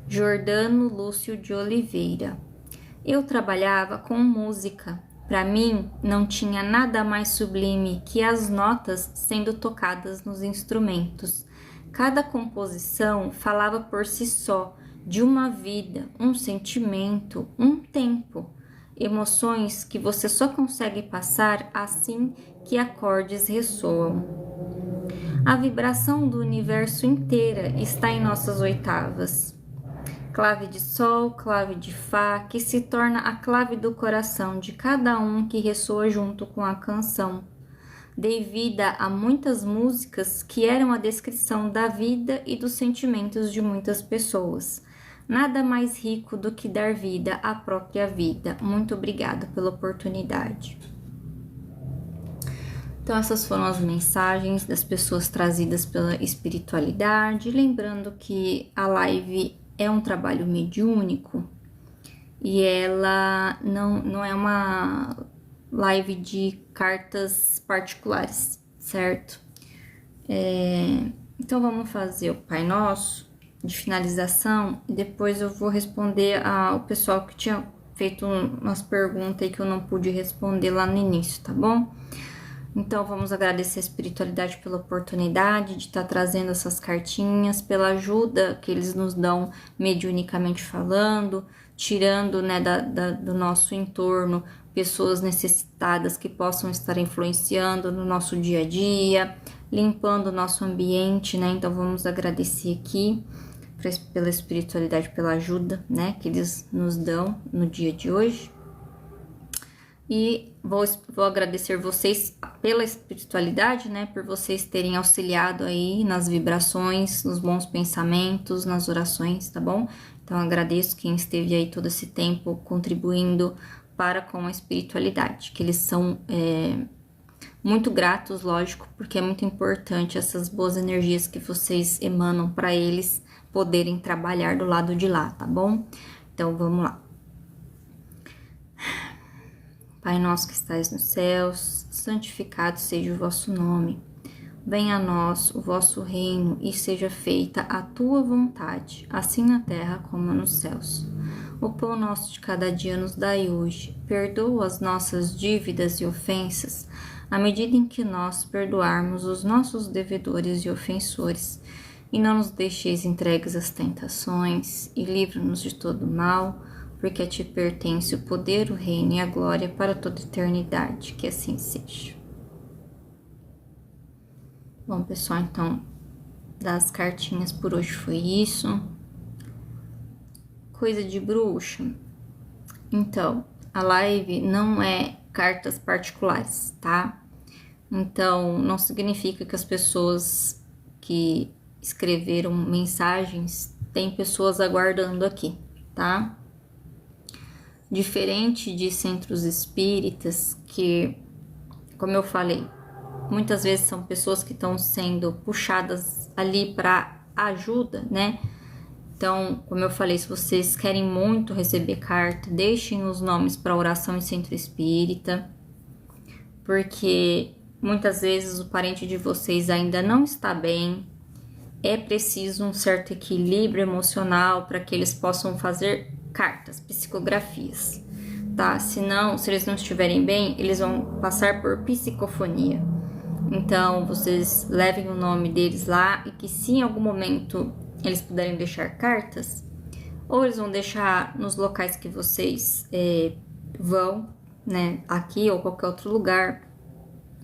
Jordano Lúcio de Oliveira. Eu trabalhava com música. Para mim, não tinha nada mais sublime que as notas sendo tocadas nos instrumentos. Cada composição falava por si só, de uma vida, um sentimento, um tempo. Emoções que você só consegue passar assim que acordes ressoam. A vibração do universo inteira está em nossas oitavas. Clave de sol, clave de fá, que se torna a clave do coração de cada um que ressoa junto com a canção. Dei vida a muitas músicas que eram a descrição da vida e dos sentimentos de muitas pessoas. Nada mais rico do que dar vida à própria vida. Muito obrigada pela oportunidade. Então, essas foram as mensagens das pessoas trazidas pela espiritualidade. Lembrando que a live é um trabalho mediúnico e ela não é uma live de cartas particulares, certo? Então vamos fazer o Pai Nosso de finalização e depois eu vou responder ao pessoal que tinha feito umas perguntas aí que eu não pude responder lá no início, tá bom? Então vamos agradecer a espiritualidade pela oportunidade de estar trazendo essas cartinhas, pela ajuda que eles nos dão mediunicamente falando, tirando, né, do nosso entorno pessoas necessitadas que possam estar influenciando no nosso dia a dia, limpando o nosso ambiente, né? Então vamos agradecer aqui pela espiritualidade, pela ajuda, né, que eles nos dão no dia de hoje. E vou agradecer vocês pela espiritualidade, né, por vocês terem auxiliado aí nas vibrações, nos bons pensamentos, nas orações, tá bom? Então agradeço quem esteve aí todo esse tempo contribuindo para com a espiritualidade, que eles são muito gratos, lógico, porque é muito importante essas boas energias que vocês emanam para eles poderem trabalhar do lado de lá, tá bom? Então vamos lá. Pai nosso que estais nos céus, santificado seja o vosso nome. Venha a nós o vosso reino e seja feita a tua vontade, assim na terra como nos céus. O pão nosso de cada dia nos dai hoje. Perdoa as nossas dívidas e ofensas, à medida em que nós perdoarmos os nossos devedores e ofensores. E não nos deixeis entregues às tentações, e livra-nos de todo mal, porque a ti pertence o poder, o reino e a glória para toda eternidade. Que assim seja. Bom, pessoal, então, das cartinhas por hoje foi isso. Coisa de bruxa. Então, a live não é cartas particulares, tá? Então, não significa que as pessoas que escreveram mensagens tem pessoas aguardando aqui, tá? Diferente de centros espíritas que, como eu falei, muitas vezes são pessoas que estão sendo puxadas ali para ajuda, né? Então, como eu falei, se vocês querem muito receber carta, deixem os nomes para oração em centro espírita, porque muitas vezes o parente de vocês ainda não está bem, é preciso um certo equilíbrio emocional para que eles possam fazer cartas, psicografias, tá? Senão, se eles não estiverem bem, eles vão passar por psicofonia. Então, vocês levem o nome deles lá e que se em algum momento eles puderem deixar cartas, ou eles vão deixar nos locais que vocês vão, né? Aqui ou qualquer outro lugar,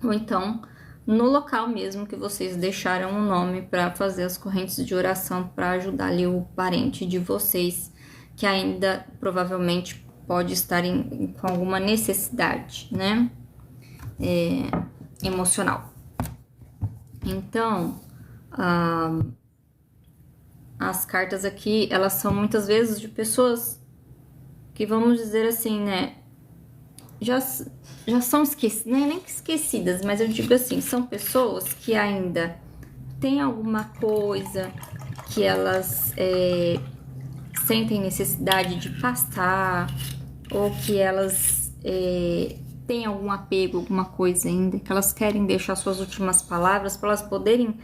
ou então no local mesmo que vocês deixaram o nome para fazer as correntes de oração para ajudar ali o parente de vocês que ainda provavelmente pode estar com alguma necessidade, né? Emocional. Então, as cartas aqui, elas são muitas vezes de pessoas que, vamos dizer assim, né, já são esquecidas, não é nem esquecidas, mas eu digo assim, são pessoas que ainda têm alguma coisa que elas sentem necessidade de passar, ou que elas têm algum apego, alguma coisa ainda, que elas querem deixar suas últimas palavras para elas poderem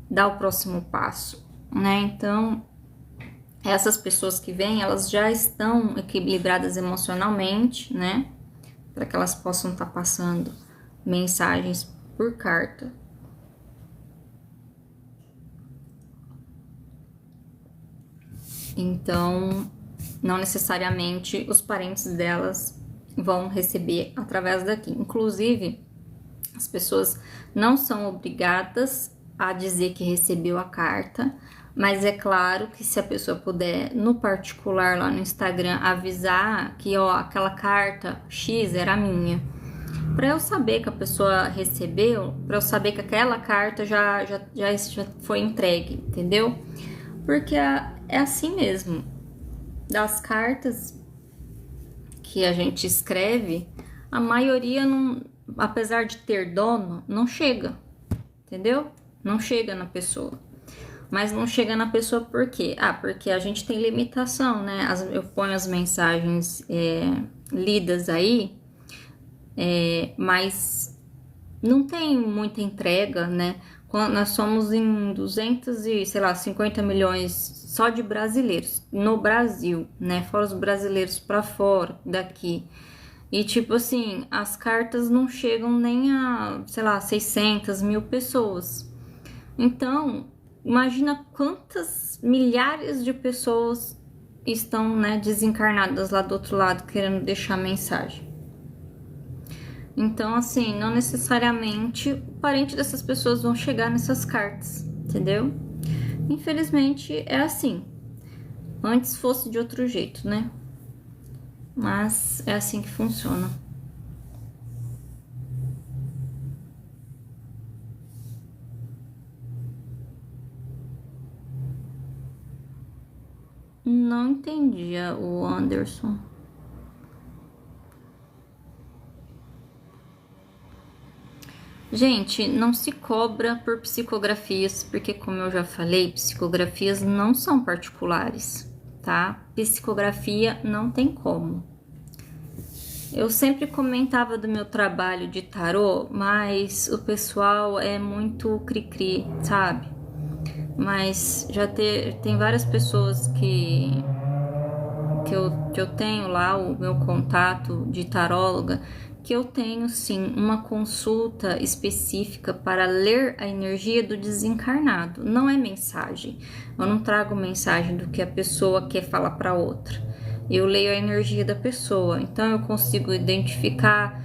dar o próximo passo, né? Então, essas pessoas que vêm, elas já estão equilibradas emocionalmente, né? Para que elas possam estar passando mensagens por carta. Então, não necessariamente os parentes delas vão receber através daqui. Inclusive, as pessoas não são obrigadas a dizer que recebeu a carta, mas é claro que se a pessoa puder, no particular lá no Instagram, avisar que ó, aquela carta X era minha, para eu saber que a pessoa recebeu, para eu saber que aquela carta já foi entregue, entendeu? Porque é assim mesmo. Das cartas que a gente escreve, a maioria não, apesar de ter dono, não chega, entendeu? Não chega na pessoa. Mas não chega na pessoa por quê? Porque a gente tem limitação, né? Eu ponho as mensagens lidas aí, mas não tem muita entrega, né? nós somos em 200 e, sei lá, 50 milhões só de brasileiros no Brasil, né? Fora os brasileiros para fora daqui. E tipo assim, as cartas não chegam nem a, sei lá, 600 mil pessoas. Então, imagina quantas milhares de pessoas estão, né, desencarnadas lá do outro lado querendo deixar mensagem. Então, assim, não necessariamente o parente dessas pessoas vão chegar nessas cartas, entendeu? Infelizmente é assim. Antes fosse de outro jeito, né? Mas é assim que funciona. Não entendia o Anderson. Gente, não se cobra por psicografias, porque como eu já falei, psicografias não são particulares, tá? Psicografia não tem como. Eu sempre comentava do meu trabalho de tarô, mas o pessoal é muito cri-cri, sabe? Mas já tem várias pessoas que eu tenho lá o meu contato de taróloga, que eu tenho sim uma consulta específica para ler a energia do desencarnado. Não é mensagem. Eu não trago mensagem do que a pessoa quer falar para outra. Eu leio a energia da pessoa, então eu consigo identificar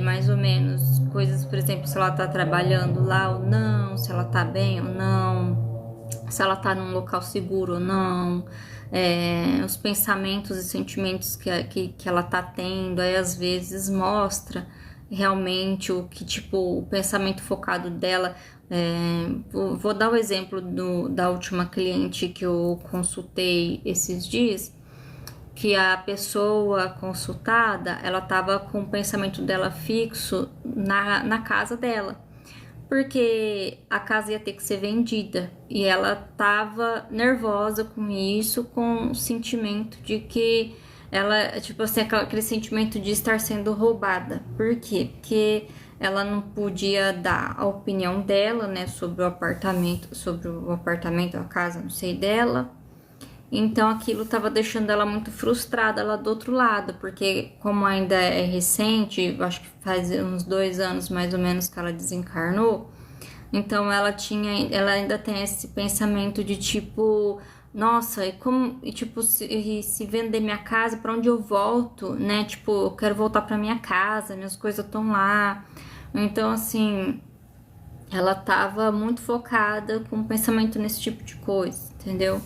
mais ou menos coisas, por exemplo, se ela tá trabalhando lá ou não, se ela tá bem ou não, se ela tá num local seguro ou não, os pensamentos e sentimentos que ela tá tendo, aí às vezes mostra realmente o que, tipo, o pensamento focado dela. Vou dar o exemplo da última cliente que eu consultei esses dias, que a pessoa consultada, ela tava com o pensamento dela fixo na casa dela, porque a casa ia ter que ser vendida e ela tava nervosa com isso, com o sentimento de que ela, tipo assim, aquele sentimento de estar sendo roubada. Por quê? Porque ela não podia dar a opinião dela, né, sobre o apartamento, a casa, não sei, dela. Então aquilo estava deixando ela muito frustrada lá do outro lado, porque como ainda é recente, acho que faz uns 2 anos mais ou menos que ela desencarnou, então ela ainda tem esse pensamento de tipo, nossa, e tipo, se vender minha casa, para onde eu volto, né? Tipo, eu quero voltar para minha casa, minhas coisas estão lá. Então assim, ela tava muito focada com pensamento nesse tipo de coisa, entendeu?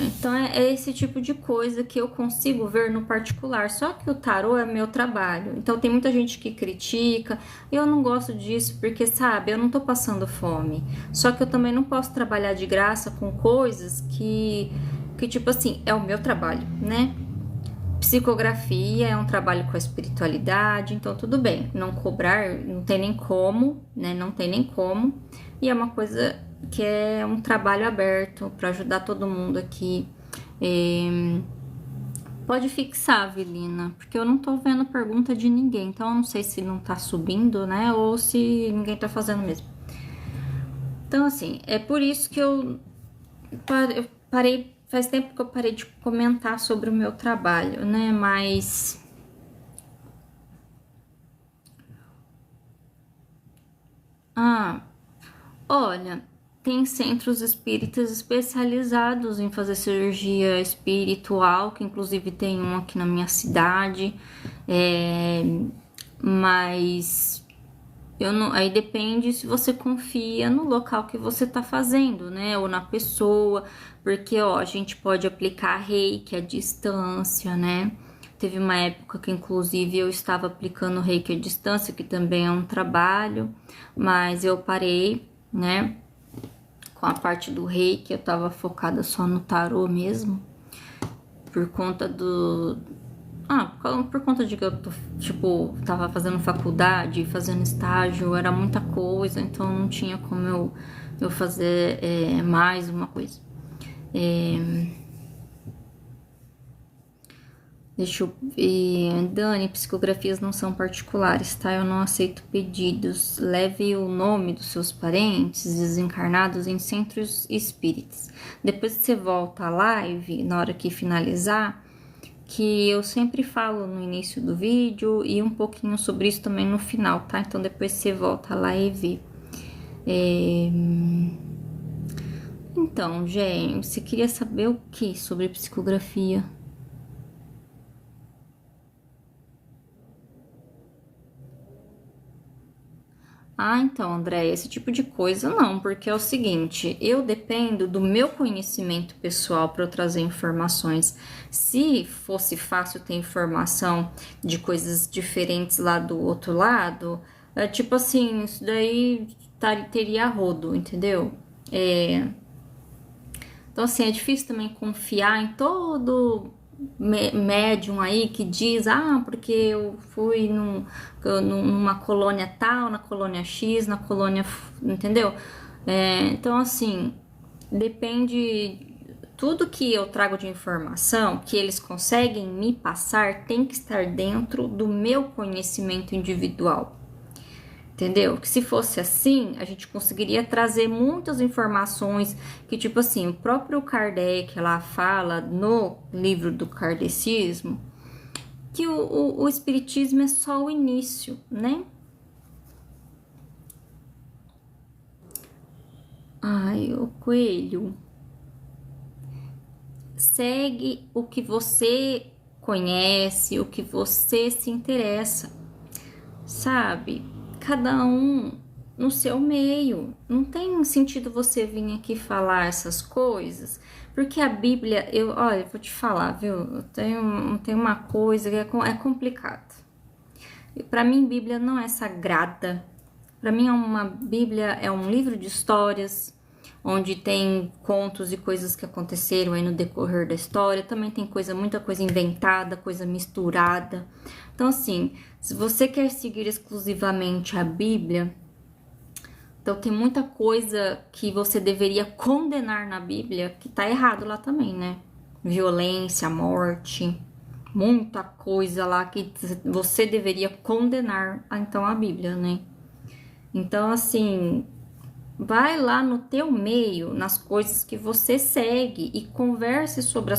Então é esse tipo de coisa que eu consigo ver no particular. Só que o tarô é meu trabalho. Então tem muita gente que critica. Eu não gosto disso porque, sabe, eu não tô passando fome. Só que eu também não posso trabalhar de graça com coisas que tipo assim, é o meu trabalho, né? Psicografia é um trabalho com a espiritualidade, então tudo bem, não cobrar, não tem nem como, né? Não tem nem como. E é uma coisa que é um trabalho aberto para ajudar todo mundo aqui. Pode fixar, Avelina, porque eu não tô vendo pergunta de ninguém, então eu não sei se não tá subindo, né? Ou se ninguém tá fazendo mesmo. Então, assim, é por isso que eu parei. Faz tempo que eu parei de comentar sobre o meu trabalho, né? Mas olha, tem centros espíritas especializados em fazer cirurgia espiritual, que inclusive tem um aqui na minha cidade, mas eu não, aí depende se você confia no local que você tá fazendo, né? Ou na pessoa, porque ó, a gente pode aplicar reiki à distância, né? Teve uma época que inclusive eu estava aplicando reiki à distância, que também é um trabalho, mas eu parei, né? Com a parte do reiki, eu tava focada só no tarô mesmo, por conta por conta de que eu tipo, tava fazendo faculdade, fazendo estágio, era muita coisa, então não tinha como eu fazer mais uma coisa. Deixa eu ver. Dani, psicografias não são particulares, tá? Eu não aceito pedidos. Leve o nome dos seus parentes desencarnados em centros espíritas. Depois que você volta à live, na hora que finalizar, que eu sempre falo no início do vídeo e um pouquinho sobre isso também no final, tá? Então depois você volta lá e vê. Então, gente, você queria saber o que sobre psicografia? Ah, então, André, esse tipo de coisa não, porque é o seguinte, eu dependo do meu conhecimento pessoal para eu trazer informações. Se fosse fácil ter informação de coisas diferentes lá do outro lado, é tipo assim, isso daí teria rodo, entendeu? Então, assim, é difícil também confiar em todo médium aí que diz, porque eu fui numa colônia tal, na colônia X, na colônia, entendeu? Então, assim, depende. Tudo que eu trago de informação, que eles conseguem me passar, tem que estar dentro do meu conhecimento individual. Entendeu? Que se fosse assim, a gente conseguiria trazer muitas informações que, tipo assim, o próprio Kardec lá fala no livro do Kardecismo que o Espiritismo é só o início, né? Ai, o Coelho, segue o que você conhece, o que você se interessa, sabe? Cada um no seu meio. Não tem sentido você vir aqui falar essas coisas, porque a Bíblia, olha, vou te falar, viu? Tem uma coisa que é complicado. Para mim, Bíblia não é sagrada. Para mim, Bíblia é um livro de histórias, onde tem contos e coisas que aconteceram aí no decorrer da história. Também tem muita coisa inventada, coisa misturada. Então, assim, se você quer seguir exclusivamente a Bíblia, então tem muita coisa que você deveria condenar na Bíblia que tá errado lá também, né? Violência, morte, muita coisa lá que você deveria condenar, então, a Bíblia, né? Então, assim, vai lá no teu meio, nas coisas que você segue e converse sobre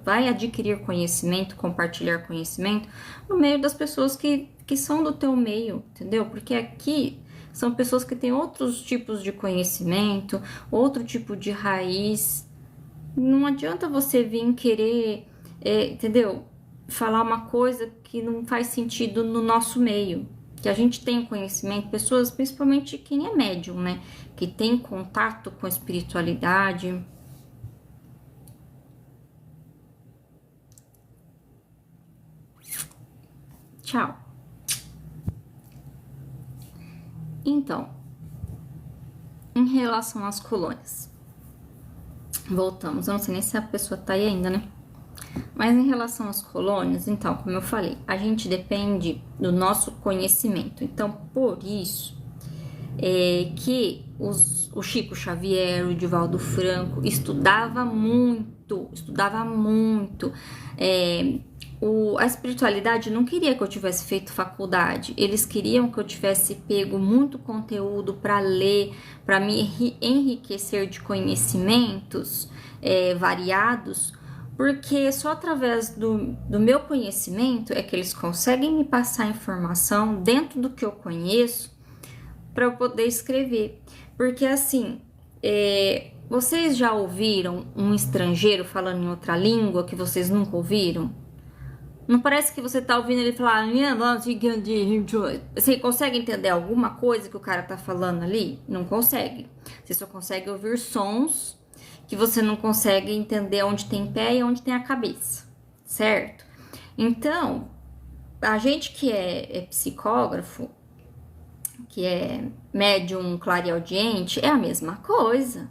vai adquirir conhecimento, compartilhar conhecimento no meio das pessoas que são do teu meio, entendeu? Porque aqui são pessoas que têm outros tipos de conhecimento, outro tipo de raiz. Não adianta você vir querer, entendeu? Falar uma coisa que não faz sentido no nosso meio. Que a gente tem conhecimento, pessoas, principalmente quem é médium, né? Que tem contato com a espiritualidade. Tchau. Então, em relação às colônias, voltamos. Eu não sei nem se a pessoa tá aí ainda, né? Mas em relação às colônias, então, como eu falei, a gente depende do nosso conhecimento. Então, por isso que o Chico Xavier, o Divaldo Franco estudava muito, a espiritualidade não queria que eu tivesse feito faculdade, eles queriam que eu tivesse pego muito conteúdo para ler, para me enriquecer de conhecimentos variados, porque só através do meu conhecimento é que eles conseguem me passar informação dentro do que eu conheço para eu poder escrever. Porque assim, vocês já ouviram um estrangeiro falando em outra língua que vocês nunca ouviram? Não parece que você tá ouvindo ele falar, você consegue entender alguma coisa que o cara tá falando ali? Não consegue. Você só consegue ouvir sons que você não consegue entender onde tem pé e onde tem a cabeça, certo? Então, a gente que é psicógrafo, que é médium clareaudiente, é a mesma coisa.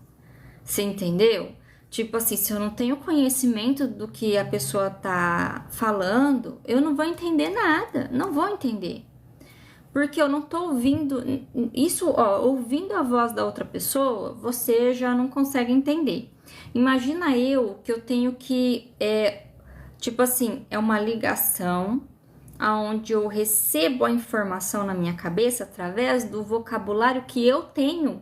Você entendeu? Tipo assim, se eu não tenho conhecimento do que a pessoa tá falando, eu não vou entender nada, não vou entender. Porque eu não tô ouvindo isso, ouvindo a voz da outra pessoa, você já não consegue entender. Imagina eu que eu tenho que Tipo assim, é uma ligação aonde eu recebo a informação na minha cabeça através do vocabulário que eu tenho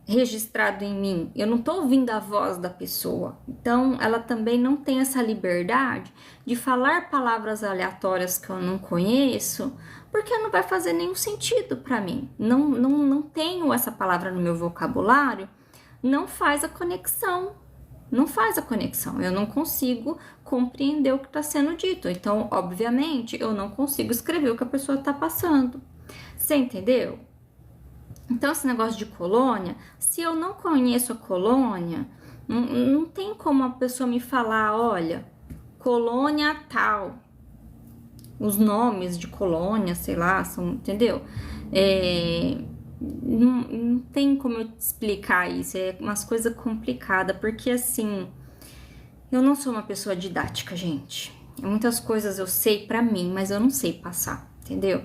registrado em mim. Eu não tô ouvindo a voz da pessoa. Então, ela também não tem essa liberdade de falar palavras aleatórias que eu não conheço, porque não vai fazer nenhum sentido para mim. Não tenho essa palavra no meu vocabulário, não faz a conexão. Não faz a conexão. Eu não consigo compreender o que está sendo dito. Então, obviamente, eu não consigo escrever o que a pessoa está passando. Você entendeu? Então, esse negócio de colônia, se eu não conheço a colônia, não tem como a pessoa me falar, olha, colônia tal. Os nomes de colônia, sei lá, são, entendeu? Não tem como eu te explicar isso, é umas coisas complicadas, porque assim, eu não sou uma pessoa didática, gente. Muitas coisas eu sei pra mim, mas eu não sei passar, entendeu?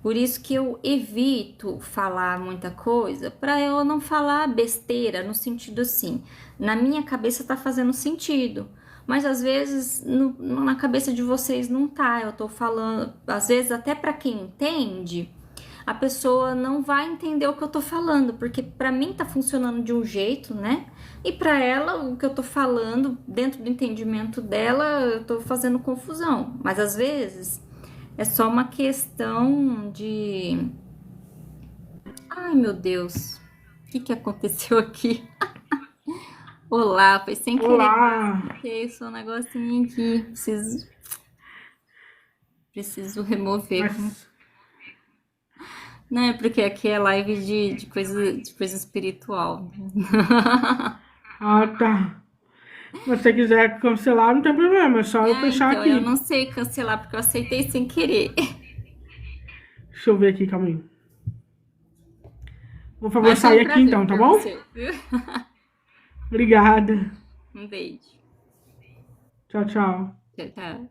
Por isso que eu evito falar muita coisa, pra eu não falar besteira, no sentido assim, na minha cabeça tá fazendo sentido, mas às vezes na cabeça de vocês não tá. Eu tô falando, às vezes até pra quem entende, a pessoa não vai entender o que eu tô falando, porque pra mim tá funcionando de um jeito, né? E pra ela, o que eu tô falando, dentro do entendimento dela, eu tô fazendo confusão. Mas às vezes é só uma questão de... Ai, meu Deus, o que aconteceu aqui? Olá, foi sem querer. Olá! Isso, um negocinho aqui. Preciso remover. Mas, Não, é porque aqui é live de coisa espiritual. tá. Se você quiser cancelar, não tem problema, é só eu Ah, fechar então, eu aqui. não sei cancelar porque eu aceitei sem querer. Deixa eu ver aqui, calma aí. Por favor, Mas foi um sair aqui prazer então, tá por bom? você, viu? Obrigada. Um beijo. Tchau, tchau. Tchau, tchau.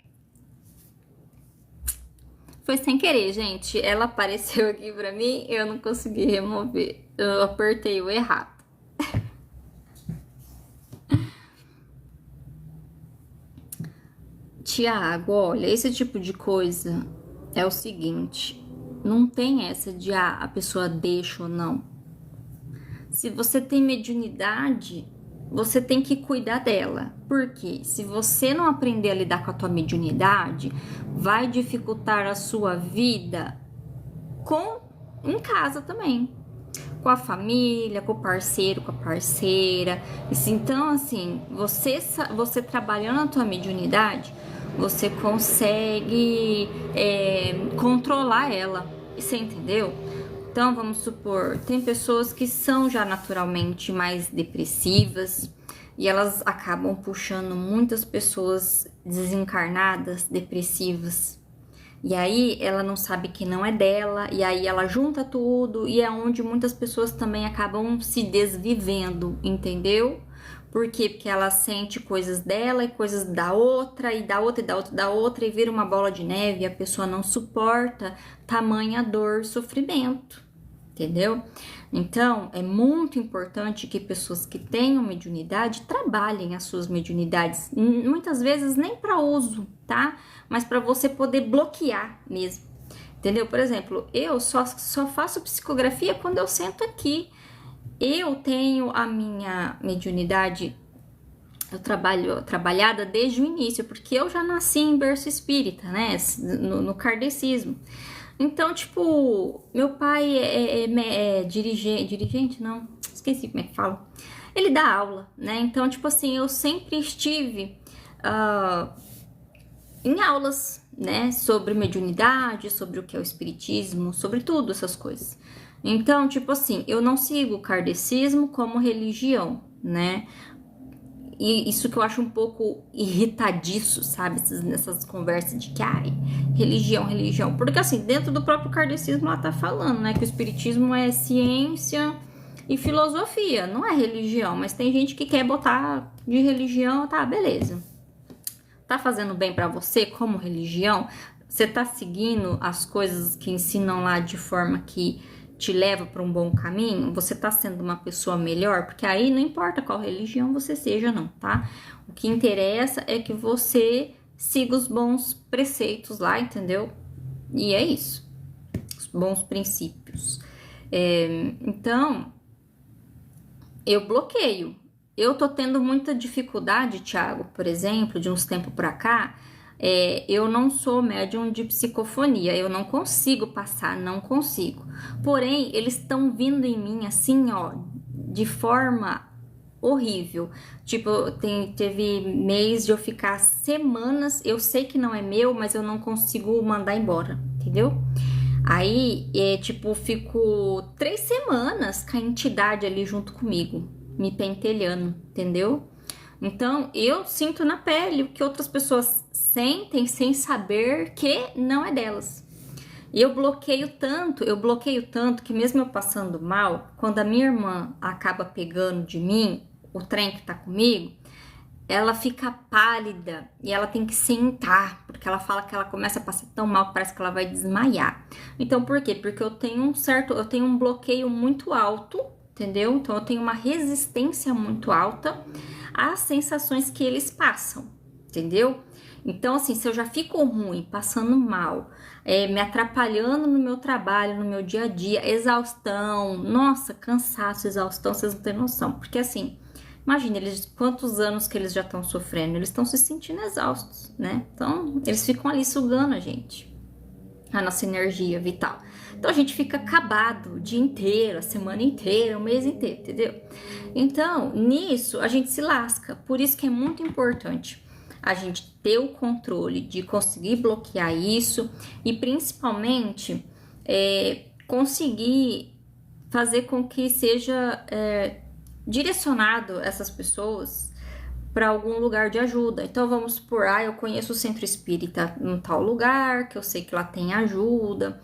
Foi sem querer, gente. Ela apareceu aqui pra mim, eu não consegui remover. Eu apertei o errado. Tiago, olha, esse tipo de coisa é o seguinte: não tem essa de a pessoa deixa ou não. Se você tem mediunidade, você tem que cuidar dela. Porque se você não aprender a lidar com a tua mediunidade, vai dificultar a sua vida com em casa também, com a família, com o parceiro, com a parceira. Então, assim, você trabalhando a tua mediunidade, você consegue controlar ela. Você entendeu? Então, vamos supor, tem pessoas que são já naturalmente mais depressivas e elas acabam puxando muitas pessoas desencarnadas, depressivas. E aí ela não sabe que não é dela, e aí ela junta tudo, e é onde muitas pessoas também acabam se desvivendo, entendeu? Por quê? Porque ela sente coisas dela e coisas da outra, e da outra, e da outra, e da outra, e vira uma bola de neve, e a pessoa não suporta tamanha dor, sofrimento, entendeu? Então, é muito importante que pessoas que tenham mediunidade trabalhem as suas mediunidades, muitas vezes nem para uso, tá? Mas para você poder bloquear mesmo, entendeu? Por exemplo, eu só faço psicografia quando eu sento aqui. Eu tenho a minha mediunidade, trabalhada desde o início, porque eu já nasci em berço espírita, né? No kardecismo. Então, tipo, meu pai é dirigente, não, esqueci como é que fala. Ele dá aula, né? Então, tipo assim, eu sempre estive em aulas, né? Sobre mediunidade, sobre o que é o espiritismo, sobre tudo essas coisas. Então, tipo assim, eu não sigo o kardecismo como religião, né? E isso que eu acho um pouco irritadiço, sabe? Nessas conversas de que, ai, religião, religião. Porque assim, dentro do próprio kardecismo ela tá falando, né? Que o espiritismo é ciência e filosofia, não é religião. Mas tem gente que quer botar de religião, tá, beleza. Tá fazendo bem pra você como religião? Você tá seguindo as coisas que ensinam lá de forma que te leva para um bom caminho? Você tá sendo uma pessoa melhor? Porque aí não importa qual religião você seja, não, tá? O que interessa é que você siga os bons preceitos lá, entendeu? E é isso, os bons princípios. Então, eu bloqueio. Eu tô tendo muita dificuldade, Thiago, por exemplo, de uns tempos pra cá. Eu não sou médium de psicofonia, eu não consigo passar, não consigo. Porém, eles estão vindo em mim assim, ó, de forma horrível. Tipo, teve mês de eu ficar semanas, eu sei que não é meu, mas eu não consigo mandar embora, entendeu? Aí, tipo, fico 3 semanas com a entidade ali junto comigo, me pentelhando, entendeu? Então, eu sinto na pele o que outras pessoas sentem sem saber que não é delas. E eu bloqueio tanto que mesmo eu passando mal, quando a minha irmã acaba pegando de mim, o trem que tá comigo, ela fica pálida e ela tem que sentar, porque ela fala que ela começa a passar tão mal que parece que ela vai desmaiar. Então, por quê? Porque eu tenho um bloqueio muito alto, entendeu? Então, eu tenho uma resistência muito alta às sensações que eles passam, entendeu? Então, assim, se eu já fico ruim, passando mal, me atrapalhando no meu trabalho, no meu dia a dia, exaustão, nossa, cansaço, exaustão, vocês não têm noção. Porque, assim, imagina, quantos anos que eles já estão sofrendo, eles estão se sentindo exaustos, né? Então, eles ficam ali sugando a gente, a nossa energia vital. Então, a gente fica acabado o dia inteiro, a semana inteira, o mês inteiro, entendeu? Então, nisso, a gente se lasca. Por isso que é muito importante a gente ter o controle de conseguir bloquear isso e, principalmente, conseguir fazer com que seja direcionado essas pessoas para algum lugar de ajuda. Então, vamos supor, eu conheço o centro espírita em tal lugar, que eu sei que lá tem ajuda,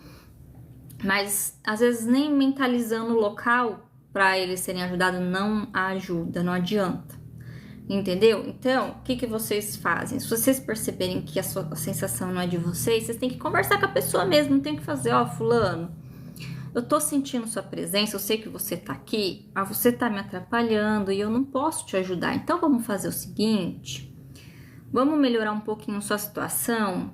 mas às vezes nem mentalizando o local para eles serem ajudados não ajuda, não adianta. Entendeu? Então, o que vocês fazem? Se vocês perceberem que a sensação não é de vocês têm que conversar com a pessoa mesmo, não tem que fazer, fulano, eu tô sentindo sua presença, eu sei que você tá aqui, mas você tá me atrapalhando e eu não posso te ajudar. Então, vamos fazer o seguinte, vamos melhorar um pouquinho sua situação.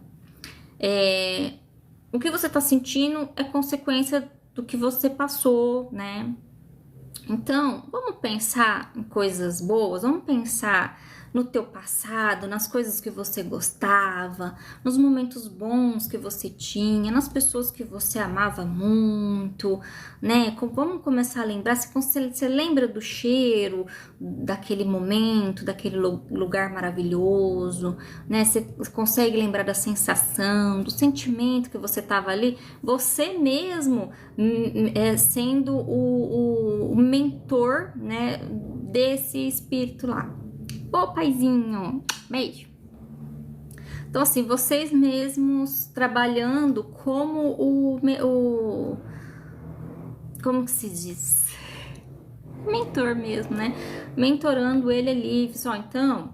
O que você tá sentindo é consequência do que você passou, né? Então, vamos pensar em coisas boas, vamos pensar no teu passado, nas coisas que você gostava, nos momentos bons que você tinha, nas pessoas que você amava muito, né? Vamos começar a lembrar, se você lembra do cheiro daquele momento, daquele lugar maravilhoso, né? Você consegue lembrar da sensação, do sentimento que você estava ali, você mesmo sendo o mentor, né, desse espírito lá. Ô, paizinho, beijo. Então, assim, vocês mesmos trabalhando como como que se diz? Mentor mesmo, né? Mentorando ele ali. Só, então,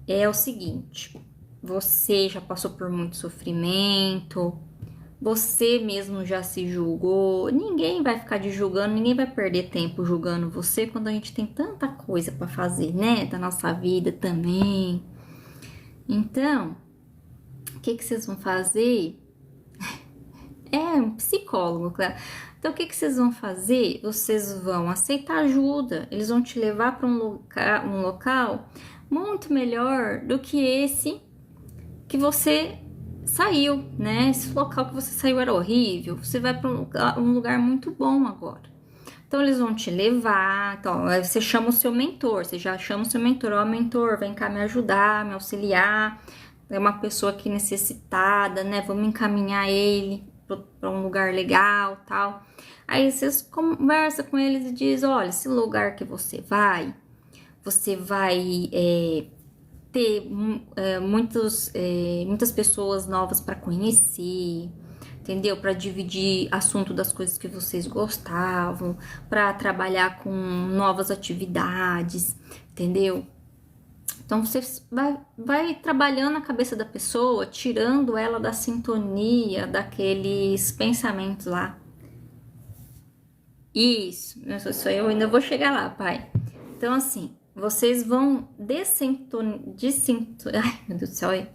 é o seguinte, você já passou por muito sofrimento, você mesmo já se julgou, ninguém vai ficar te julgando, ninguém vai perder tempo julgando você quando a gente tem tanta coisa para fazer, né, da nossa vida também. Então, o que vocês vão fazer? Um psicólogo, claro. Então, o que vocês vão fazer? Vocês vão aceitar ajuda, eles vão te levar para um local muito melhor do que esse que você saiu, né? Esse local que você saiu era horrível, você vai para um lugar muito bom agora. Então, eles vão te levar, então, você chama o seu mentor, você já chama o seu mentor, mentor, vem cá me ajudar, me auxiliar, é uma pessoa aqui necessitada, né? Vamos encaminhar ele para um lugar legal, tal. Aí, vocês conversam com eles e diz, olha, esse lugar que você vai ter muitas pessoas novas para conhecer, entendeu? Para dividir assunto das coisas que vocês gostavam, para trabalhar com novas atividades, entendeu? Então você vai trabalhando a cabeça da pessoa, tirando ela da sintonia daqueles pensamentos lá. Isso eu ainda vou chegar lá, pai. Então, assim, vocês vão ai, meu Deus do céu,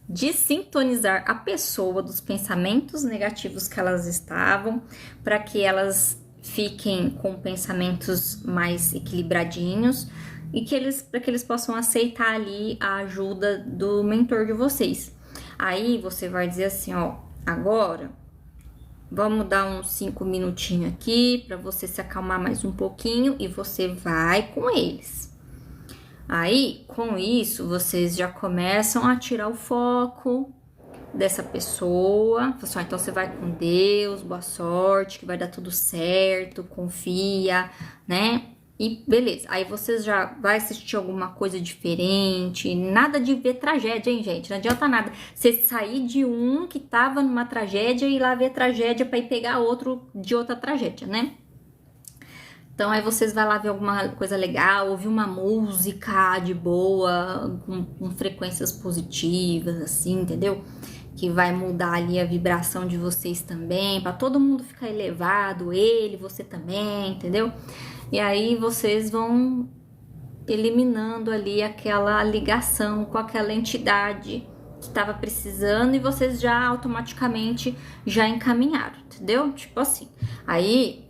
desintonizar a pessoa dos pensamentos negativos que elas estavam, para que elas fiquem com pensamentos mais equilibradinhos e para que eles possam aceitar ali a ajuda do mentor de vocês. Aí você vai dizer assim, ó, agora vamos dar uns 5 minutinhos aqui para você se acalmar mais um pouquinho e você vai com eles. Aí, com isso, vocês já começam a tirar o foco dessa pessoa. Então você vai com Deus, boa sorte, que vai dar tudo certo, confia, né? E beleza, aí vocês já vai assistir alguma coisa diferente, nada de ver tragédia, hein, gente? Não adianta nada você sair de um que tava numa tragédia e ir lá ver tragédia pra ir pegar outro de outra tragédia, né? Então aí vocês vão lá ver alguma coisa legal, ouvir uma música de boa, com frequências positivas, assim, entendeu? Que vai mudar ali a vibração de vocês também, pra todo mundo ficar elevado, ele, você também, entendeu? E aí vocês vão eliminando ali aquela ligação com aquela entidade que estava precisando e vocês já automaticamente já encaminharam, entendeu? Tipo assim. Aí,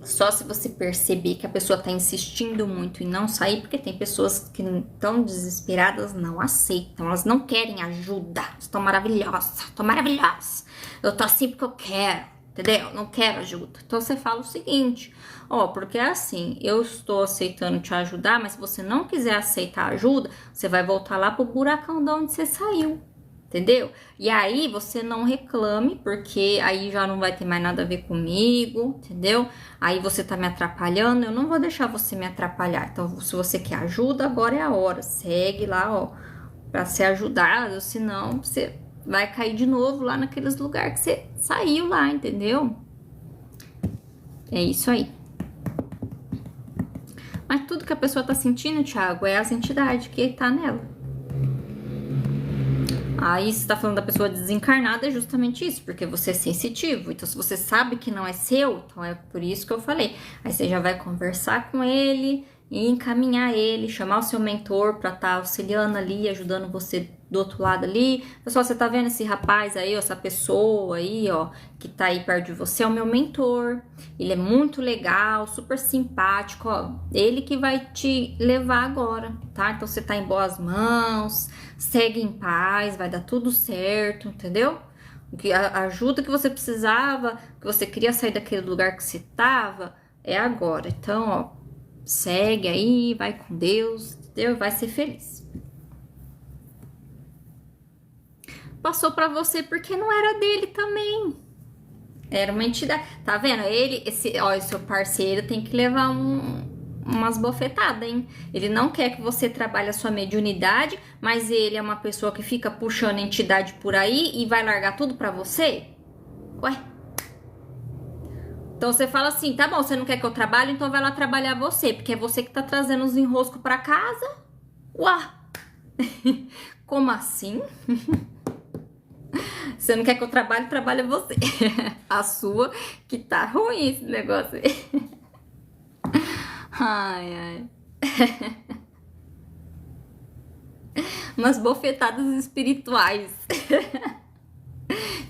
só se você perceber que a pessoa tá insistindo muito em não sair, porque tem pessoas que estão desesperadas, não aceitam, elas não querem ajuda. Estão maravilhosas, tô maravilhosa. Eu tô assim porque eu quero, entendeu? Não quero ajuda. Então você fala o seguinte, ó, porque é assim, eu estou aceitando te ajudar, mas se você não quiser aceitar ajuda, você vai voltar lá pro buracão de onde você saiu. Entendeu? E aí você não reclame, porque aí já não vai ter mais nada a ver comigo, entendeu? Aí você tá me atrapalhando, eu não vou deixar você me atrapalhar. Então, se você quer ajuda, agora é a hora. Segue lá, ó, pra ser ajudado, senão você vai cair de novo lá naqueles lugares que você saiu lá, entendeu? É isso aí. Mas tudo que a pessoa tá sentindo, Thiago, é as entidades que tá nela. Aí você tá falando da pessoa desencarnada, é justamente isso, porque você é sensitivo. Então, se você sabe que não é seu, então é por isso que eu falei. Aí você já vai conversar com ele e encaminhar ele, chamar o seu mentor pra estar auxiliando ali, ajudando você do outro lado ali. Pessoal, você tá vendo esse rapaz aí, ó, essa pessoa aí, ó, que tá aí perto de você, é o meu mentor. Ele é muito legal, super simpático, ó. Ele que vai te levar agora, tá? Então você tá em boas mãos, segue em paz, vai dar tudo certo, entendeu? A ajuda que você precisava, que você queria sair daquele lugar que você tava, é agora. Então, ó, segue aí, vai com Deus, entendeu? Vai ser feliz. Passou pra você porque não era dele também. Era uma entidade. Tá vendo? Esse seu parceiro tem que levar umas bofetadas, hein? Ele não quer que você trabalhe a sua mediunidade, mas ele é uma pessoa que fica puxando entidade por aí e vai largar tudo pra você? Ué? Então você fala assim, tá bom, você não quer que eu trabalhe, então vai lá trabalhar você, porque é você que tá trazendo os enroscos pra casa? Ué? Como assim? Você não quer que eu trabalhe, trabalha você. A sua que tá ruim esse negócio aí. Ai, ai. Umas bofetadas espirituais.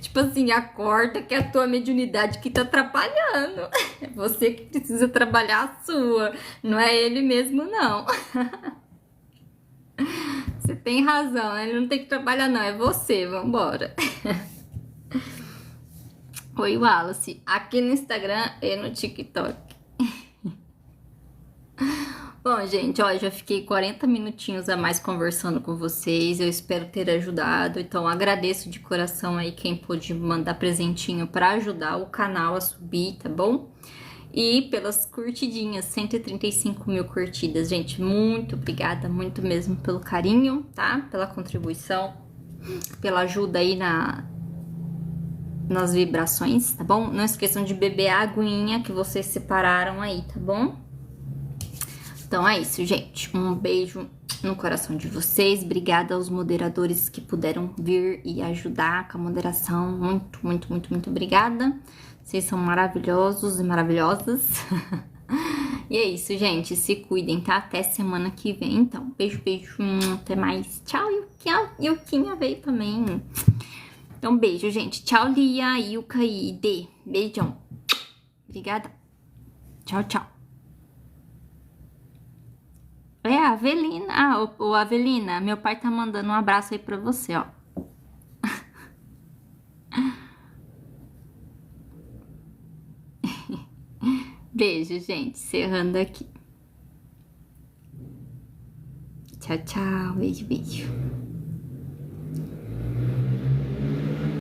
Tipo assim, acorda que é a tua mediunidade que tá atrapalhando. É você que precisa trabalhar a sua. Não é ele mesmo, não. Você tem razão, ele não tem que trabalhar não, é você, vambora. Oi, Wallace, aqui no Instagram e no TikTok. Bom, gente, ó, já fiquei 40 minutinhos a mais conversando com vocês, eu espero ter ajudado, então agradeço de coração aí quem pôde mandar presentinho pra ajudar o canal a subir, tá bom? E pelas curtidinhas, 135 mil curtidas, gente, muito obrigada, muito mesmo pelo carinho, tá? Pela contribuição, pela ajuda aí nas vibrações, tá bom? Não esqueçam de beber a aguinha que vocês separaram aí, tá bom? Então é isso, gente. Um beijo no coração de vocês. Obrigada aos moderadores que puderam vir e ajudar com a moderação. Muito, muito, muito, muito obrigada. Vocês são maravilhosos e maravilhosas. E é isso, gente. Se cuidem, tá? Até semana que vem. Então, beijo, beijo. Até mais. Tchau, Yukinha. Yukinha veio também. Então, beijo, gente. Tchau, Lia, Yuka e Dê. Beijão. Obrigada. Tchau, tchau. É a Avelina. Ah, ô Avelina, meu pai tá mandando um abraço aí pra você, ó. Beijo, gente. Encerrando aqui. Tchau, tchau. Beijo, beijo.